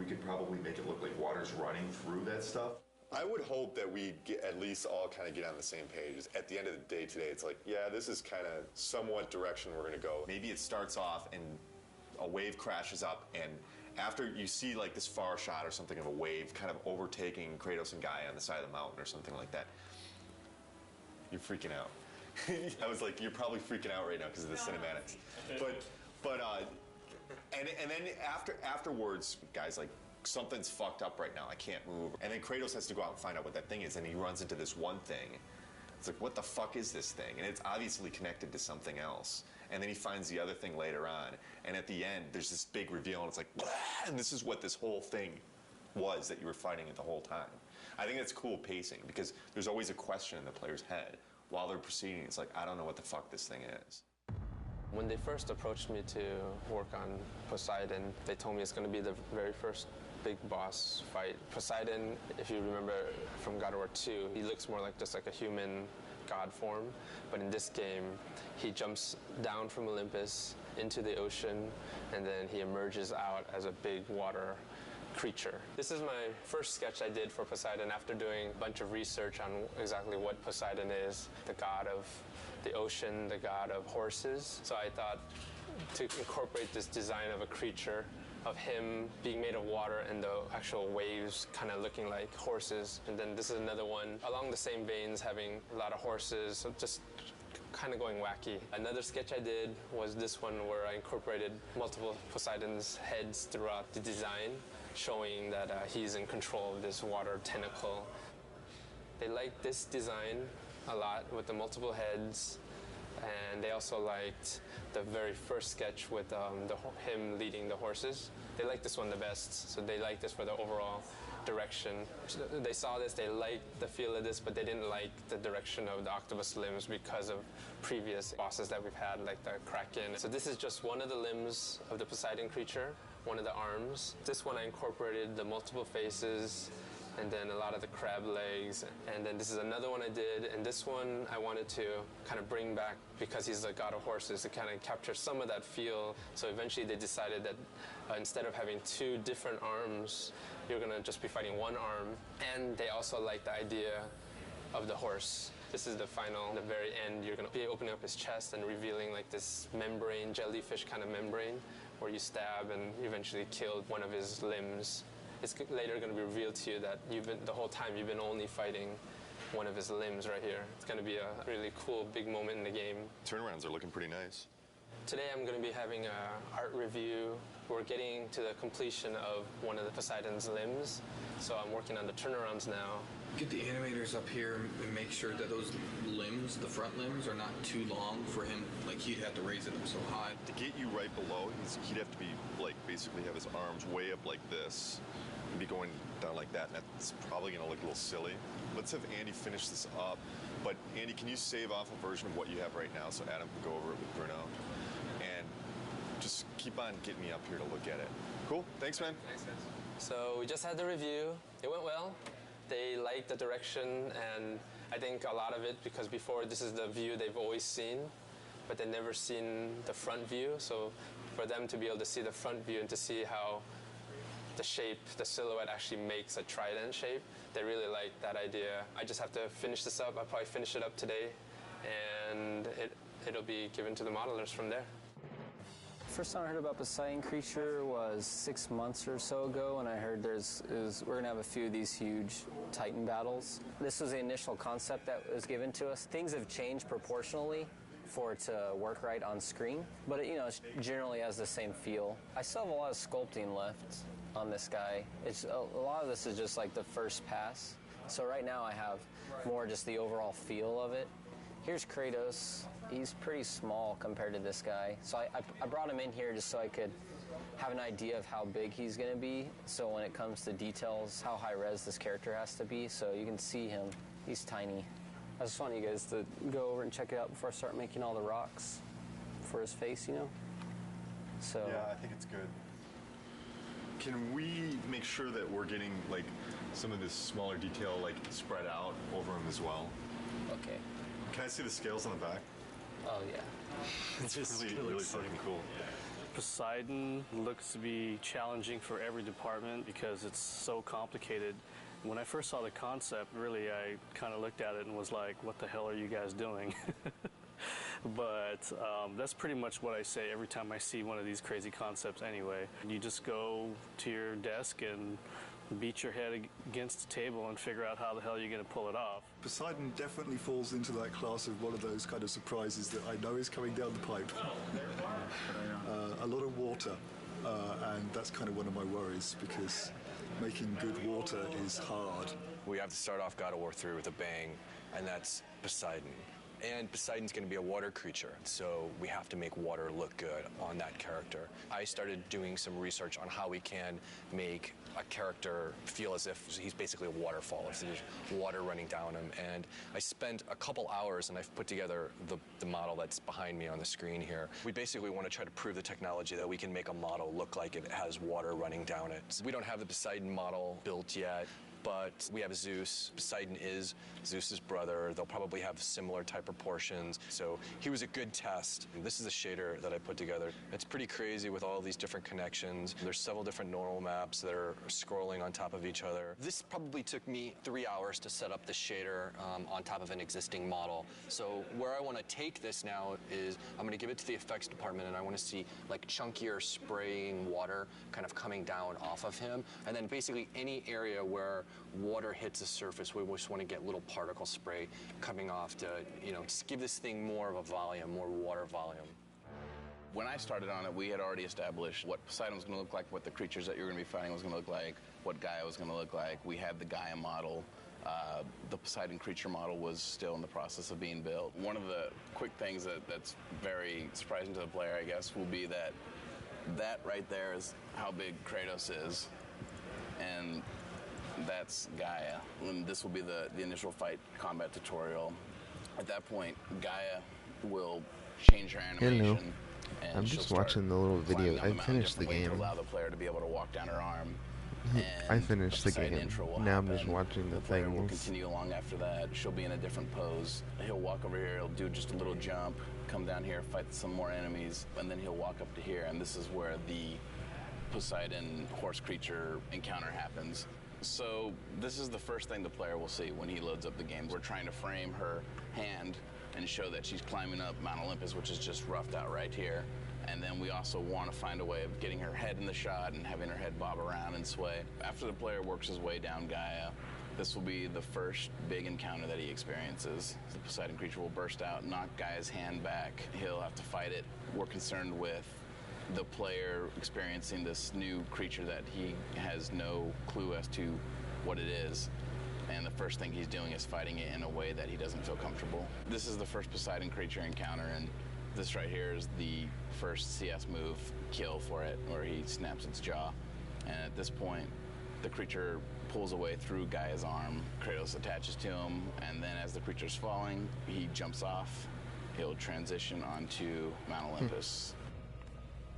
could probably make it look like water's running through that stuff. I would hope that we at least all kind of get on the same page. At the end of the day today, it's like, yeah, this is kind of somewhat direction we're going to go. Maybe it starts off and a wave crashes up, and after you see like this far shot or something of a wave kind of overtaking Kratos and Gaia on the side of the mountain or something like that, you're freaking out. I was like, you're probably freaking out right now because of the cinematics. And then afterwards, guys, like, something's fucked up right now. I can't move. And then Kratos has to go out and find out what that thing is, and he runs into this one thing. It's like, what the fuck is this thing? And it's obviously connected to something else. And then he finds the other thing later on. And at the end, there's this big reveal, and it's like, blah! And this is what this whole thing was that you were fighting it the whole time. I think that's cool pacing, because there's always a question in the player's head while they're proceeding. It's like, I don't know what the fuck this thing is. When they first approached me to work on Poseidon, they told me it's going to be the very first big boss fight. Poseidon, if you remember from God of War 2, he looks more like just like a human god form, but in this game, he jumps down from Olympus into the ocean, and then he emerges out as a big water creature. This is my first sketch I did for Poseidon after doing a bunch of research on exactly what Poseidon is, the god of the ocean, the god of horses. So I thought to incorporate this design of a creature, of him being made of water and the actual waves kind of looking like horses. And then this is another one along the same veins, having a lot of horses, so just kind of going wacky. Another sketch I did was this one where I incorporated multiple Poseidon's heads throughout the design, showing that he's in control of this water tentacle. They liked this design a lot with the multiple heads, and they also liked the very first sketch with him leading the horses. They liked this one the best, so they liked this for the overall direction. They saw this, they liked the feel of this, but they didn't like the direction of the octopus limbs because of previous bosses that we've had, like the Kraken. So this is just one of the limbs of the Poseidon creature, one of the arms. This one I incorporated the multiple faces, and then a lot of the crab legs. And then this is another one I did, and this one I wanted to kind of bring back because he's a god of horses to kind of capture some of that feel. So eventually they decided that instead of having two different arms, you're gonna just be fighting one arm. And they also like the idea of the horse. This is the final, the very end. You're gonna be opening up his chest and revealing like this membrane, jellyfish kind of membrane, where you stab and eventually kill one of his limbs. It's later going to be revealed to you that the whole time you've been only fighting one of his limbs right here. It's going to be a really cool, big moment in the game. Turnarounds are looking pretty nice. Today I'm going to be having an art review. We're getting to the completion of one of the Poseidon's limbs, so I'm working on the turnarounds now. Get the animators up here and make sure that those limbs, the front limbs, are not too long for him. Like, he'd have to raise it up so high. To get you right below, he'd have to be, like, basically have his arms way up like this, be going down like that, and that's probably going to look a little silly. Let's have Andy finish this up. But Andy, can you save off a version of what you have right now so Adam can go over it with Bruno? And just keep on getting me up here to look at it. Cool? Thanks, man. Thanks, guys. So we just had the review. It went well. They liked the direction, and I think a lot of it because before this is the view they've always seen, but they've never seen the front view. So for them to be able to see the front view and to see how the shape, the silhouette actually makes a trident shape, they really like that idea. I just have to finish this up. I'll probably finish it up today, and it'll be given to the modelers from there. First time I heard about Poseidon Creature was 6 months or so ago, and I heard we're going to have a few of these huge Titan battles. This was the initial concept that was given to us. Things have changed proportionally for it to work right on screen, but it generally has the same feel. I still have a lot of sculpting left on this guy. A lot of this is just like the first pass. So right now I have more just the overall feel of it. Here's Kratos. He's pretty small compared to this guy. So I brought him in here just so I could have an idea of how big he's going to be. So when it comes to details, how high res this character has to be. So you can see him. He's tiny. I just want you guys to go over and check it out before I start making all the rocks for his face, So yeah, I think it's good. Can we make sure that we're getting like some of this smaller detail like spread out over him as well? Okay. Can I see the scales on the back? Oh yeah. It's really fucking cool. Poseidon looks to be challenging for every department because it's so complicated. When I first saw the concept, really, I kind of looked at it and was like, what the hell are you guys doing? But that's pretty much what I say every time I see one of these crazy concepts anyway. You just go to your desk and beat your head against the table and figure out how the hell you're going to pull it off. Poseidon definitely falls into that class of one of those kind of surprises that I know is coming down the pipe. A lot of water, and that's kind of one of my worries because making good water is hard. We have to start off God of War 3 with a bang, and that's Poseidon. And Poseidon's going to be a water creature, so we have to make water look good on that character. I started doing some research on how we can make a character feel as if he's basically a waterfall, if there's water running down him. And I spent a couple hours, and I've put together the model that's behind me on the screen here. We basically want to try to prove the technology that we can make a model look like it has water running down it. So we don't have the Poseidon model built yet, but we have Zeus. Poseidon is Zeus's brother. They'll probably have similar type proportions. So he was a good test. This is a shader that I put together. It's pretty crazy with all these different connections. There's several different normal maps that are scrolling on top of each other. This probably took me 3 hours to set up the shader on top of an existing model. So where I want to take this now is I'm going to give it to the effects department, and I want to see like chunkier spraying water kind of coming down off of him. And then basically any area where water hits the surface, we just want to get little particle spray coming off to, just give this thing more of a volume, more water volume. When I started on it, we had already established what Poseidon was going to look like, what the creatures that you were going to be fighting was going to look like, what Gaia was going to look like. We had the Gaia model. The Poseidon creature model was still in the process of being built. One of the quick things that's very surprising to the player, I guess, will be that right there is how big Kratos is. And that's Gaia. And this will be the initial fight combat tutorial. At that point, Gaia will change her animation. Hello. I'm just watching the little video. I finished the game. To allow the player to be able to walk down her arm. I finished the game. Now I'm just watching the player will things. continue along after that. She'll be in a different pose. He'll walk over here. He'll do just a little jump, come down here, fight some more enemies, and then he'll walk up to here. And this is where the Poseidon horse creature encounter happens. So this is the first thing the player will see when he loads up the game. We're trying to frame her hand and show that she's climbing up Mount Olympus, which is just roughed out right here. And then we also want to find a way of getting her head in the shot and having her head bob around and sway. After the player works his way down Gaia, this will be the first big encounter that he experiences. The Poseidon creature will burst out, knock Gaia's hand back. He'll have to fight it. We're concerned with the player experiencing this new creature that he has no clue as to what it is. And the first thing he's doing is fighting it in a way that he doesn't feel comfortable. This is the first Poseidon creature encounter, and this right here is the first CS move kill for it, where he snaps its jaw. And at this point, The creature pulls away through Gaia's arm. Kratos attaches to him, and then as the creature's falling, he jumps off. He'll transition onto Mount Olympus.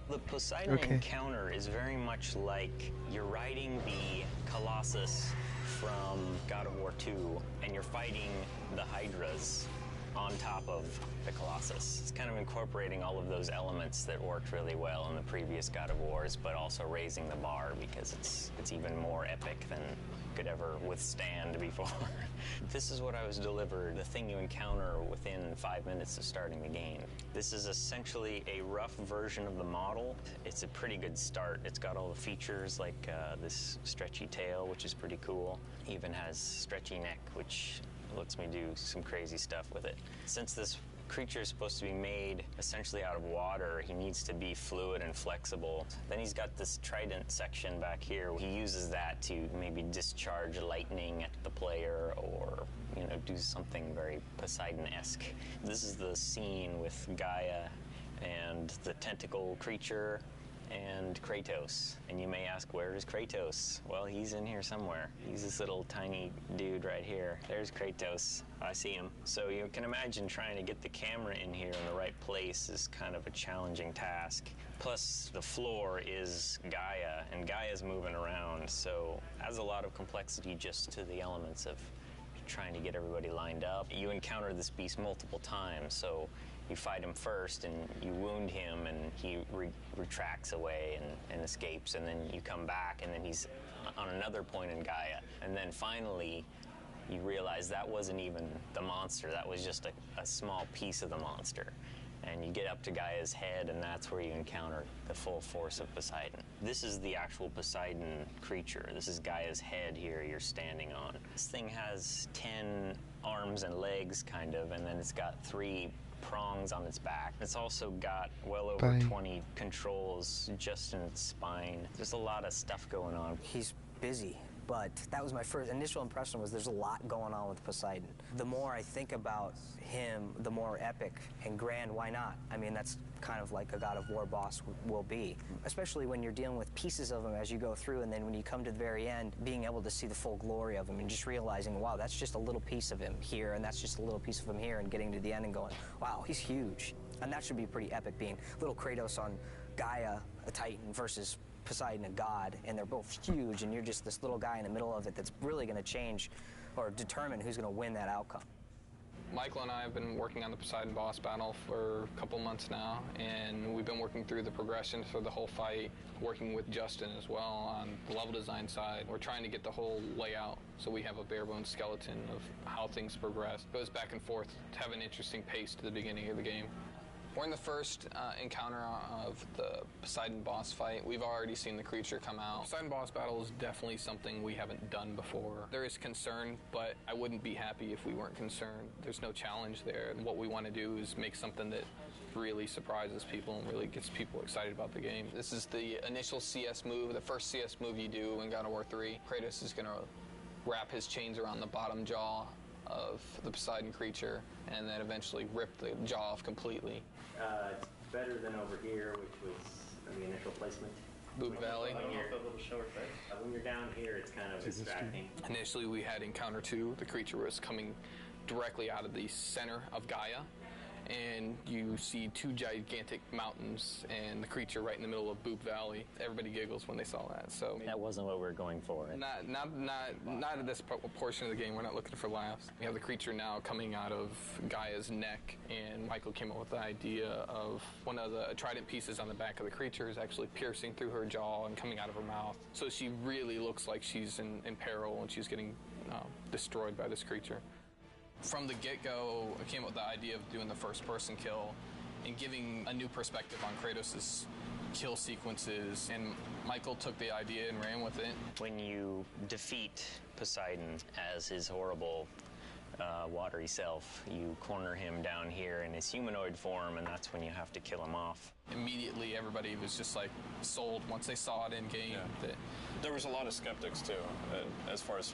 The Poseidon encounter is very much like you're riding the Colossus from God of War 2, and you're fighting the Hydras on top of the Colossus. It's kind of incorporating all of those elements that worked really well in the previous God of Wars, but also raising the bar because it's even more epic than could ever withstand before. This is what I was delivered, the thing you encounter within 5 minutes of starting the game. This is essentially a rough version of the model. It's a pretty good start. It's got all the features like this stretchy tail, which is pretty cool. Even has stretchy neck, which lets me do some crazy stuff with it. Since this creature is supposed to be made essentially out of water, he needs to be fluid and flexible. Then he's got this trident section back here. He uses that to maybe discharge lightning at the player or, you know, do something very Poseidon-esque. This is the scene with Gaia and the tentacle creature and Kratos. And you may ask, where is Kratos? Well, he's in here somewhere. He's this little tiny dude right here. There's Kratos. I see him. So you can imagine trying to get the camera in here in the right place is kind of a challenging task. Plus, the floor is Gaia, and Gaia's moving around, so adds a lot of complexity just to the elements of trying to get everybody lined up. You encounter this beast multiple times, so you fight him first and you wound him and he retracts away and escapes, and then you come back and then he's on another point in Gaia. And then finally you realize that wasn't even the monster, that was just a small piece of the monster. And you get up to Gaia's head, and that's where you encounter the full force of Poseidon. This is the actual Poseidon creature. This is Gaia's head here you're standing on. This thing has 10 arms and legs, kind of, and then it's got 3 prongs on its back. It's also got well over 20 controls just in its spine. There's a lot of stuff going on. He's busy, but that was my first initial impression, was there's a lot going on with Poseidon. The more I think about him, the more epic and grand. Why not? I mean, that's kind of like a God of War boss will be, especially when you're dealing with pieces of him as you go through, and then when you come to the very end, being able to see the full glory of him and just realizing, wow, that's just a little piece of him here, and that's just a little piece of him here, and getting to the end and going, wow, he's huge. And that should be pretty epic, being little Kratos on Gaia, a Titan, versus Poseidon, a god, and they're both huge, and you're just this little guy in the middle of it that's really going to change or determine who's going to win that outcome. Michael and I have been working on the Poseidon boss battle for a couple months now, and we've been working through the progression for the whole fight, working with Justin as well on the level design side. We're trying to get the whole layout so we have a bare-bones skeleton of how things progress. It goes back and forth to have an interesting pace to the beginning of the game. We're in the first encounter of the Poseidon boss fight. We've already seen the creature come out. Poseidon boss battle is definitely something we haven't done before. There is concern, but I wouldn't be happy if we weren't concerned. There's no challenge there. What we want to do is make something that really surprises people and really gets people excited about the game. This is the initial CS move, the first CS move you do in God of War 3. Kratos is going to wrap his chains around the bottom jaw of the Poseidon creature and then eventually rip the jaw off completely. It's better than over here, which was the initial placement. Boob Valley. A little short, but when you're down here, it's kind of distracting. Initially, we had Encounter 2. The creature was coming directly out of the center of Gaia, and you see 2 gigantic mountains and the creature right in the middle of Boob Valley. Everybody giggles when they saw that. So that wasn't what we were going for. Not at this portion of the game. We're not looking for laughs. We have the creature now coming out of Gaia's neck, and Michael came up with the idea of one of the trident pieces on the back of the creature is actually piercing through her jaw and coming out of her mouth. So she really looks like she's in peril and she's getting destroyed by this creature. From the get-go, I came up with the idea of doing the first-person kill and giving a new perspective on Kratos' kill sequences, and Michael took the idea and ran with it. When you defeat Poseidon as his horrible watery self, you corner him down here in his humanoid form, and that's when you have to kill him off. Immediately, everybody was just like sold once they saw it in game. Yeah. There was a lot of skeptics too, as far as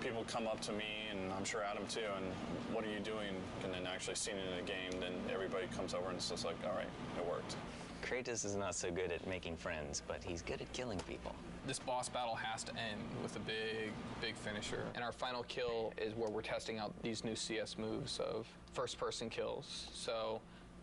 people come up to me, and I'm sure Adam too, and what are you doing? And then actually seeing it in a game, then everybody comes over and it's just like, all right, it worked. Kratos is not so good at making friends, but he's good at killing people. This boss battle has to end with a big finisher. And our final kill is where we're testing out these new CS moves of first-person kills. So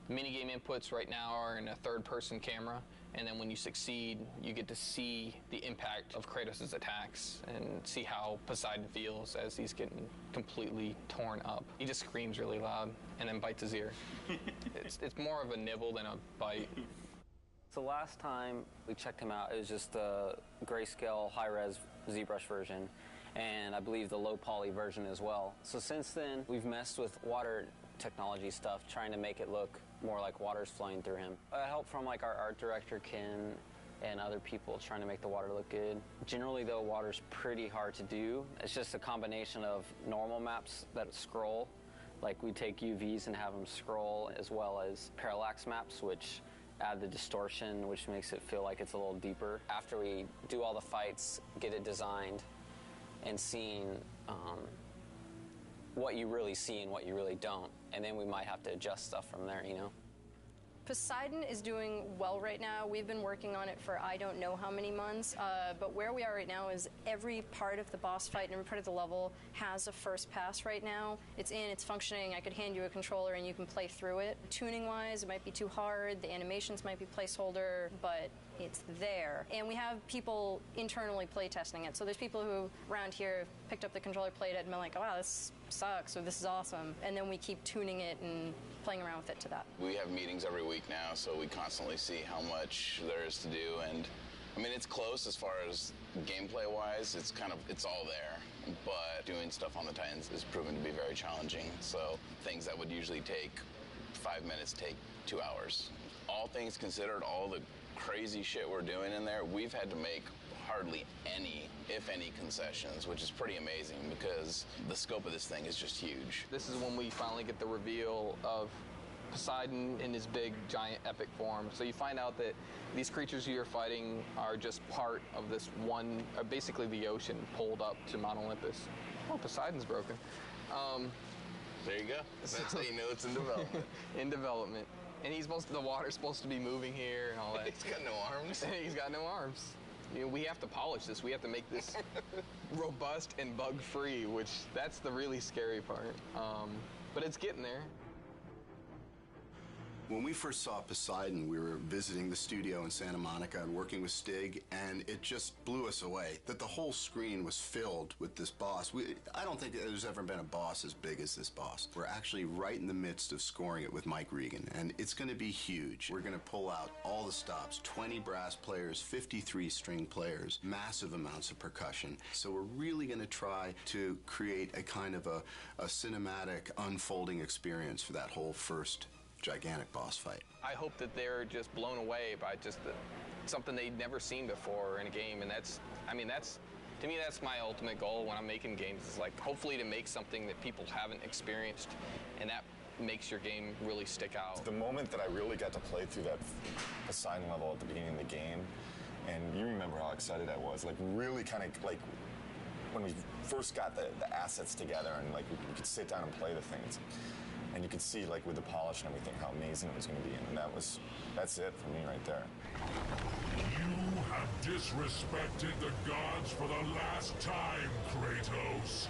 minigame inputs right now are in a third-person camera, and then when you succeed, you get to see the impact of Kratos' attacks and see how Poseidon feels as he's getting completely torn up. He just screams really loud and then bites his ear. It's more of a nibble than a bite. So last time we checked him out, it was just the grayscale high-res ZBrush version, and I believe the low poly version as well. So since then, we've messed with water technology stuff, trying to make it look more like water's flowing through him. Help from like our art director, Ken, and other people trying to make the water look good. Generally though, water's pretty hard to do. It's just a combination of normal maps that scroll, like we take UVs and have them scroll, as well as parallax maps, which add the distortion, which makes it feel like it's a little deeper. After we do all the fights, get it designed, and seeing what you really see and what you really don't, and then we might have to adjust stuff from there, you know? Poseidon is doing well right now. We've been working on it for I don't know how many months, but where we are right now is every part of the boss fight and every part of the level has a first pass right now. It's in, it's functioning. I could hand you a controller and you can play through it. Tuning-wise, it might be too hard. The animations might be placeholder, but it's there. And we have people internally play testing it. So there's people who around here have picked up the controller, played it, and been like, oh, wow, this sucks, or this is awesome. And then we keep tuning it and playing around with it to that. We have meetings every week now, so we constantly see how much there is to do. And I mean, it's close as far as gameplay-wise. It's all there. But doing stuff on the Titans is proven to be very challenging. So things that would usually take 5 minutes take 2 hours. All things considered, all the crazy shit we're doing in there, we've had to make hardly any, if any, concessions, which is pretty amazing because the scope of this thing is just huge. This is when we finally get the reveal of Poseidon in his big, giant, epic form. So you find out that these creatures you're fighting are just part of this one, basically the ocean pulled up to Mount Olympus. Oh, Poseidon's broken. There you go. That's how you know it's in development. In development. And the water's supposed to be moving here and all that. He's got no arms. He's got no arms. You know, we have to polish this. We have to make this robust and bug-free, which that's the really scary part. But it's getting there. When we first saw Poseidon, we were visiting the studio in Santa Monica and working with Stig, and it just blew us away that the whole screen was filled with this boss. I don't think there's ever been a boss as big as this boss. We're actually right in the midst of scoring it with Mike Regan, and it's going to be huge. We're going to pull out all the stops, 20 brass players, 53 string players, massive amounts of percussion. So we're really going to try to create a kind of a cinematic unfolding experience for that whole first gigantic boss fight. I hope that they're just blown away by just something they'd never seen before in a game, and to me, that's my ultimate goal when I'm making games, is like hopefully to make something that people haven't experienced, and that makes your game really stick out. The moment that I really got to play through that Poseidon level at the beginning of the game, and you remember how excited I was, like really kind of like when we first got the assets together and like we could sit down and play the things. And you could see, like, with the polish and everything, how amazing it was going to be. And that's it for me right there. You have disrespected the gods for the last time, Kratos.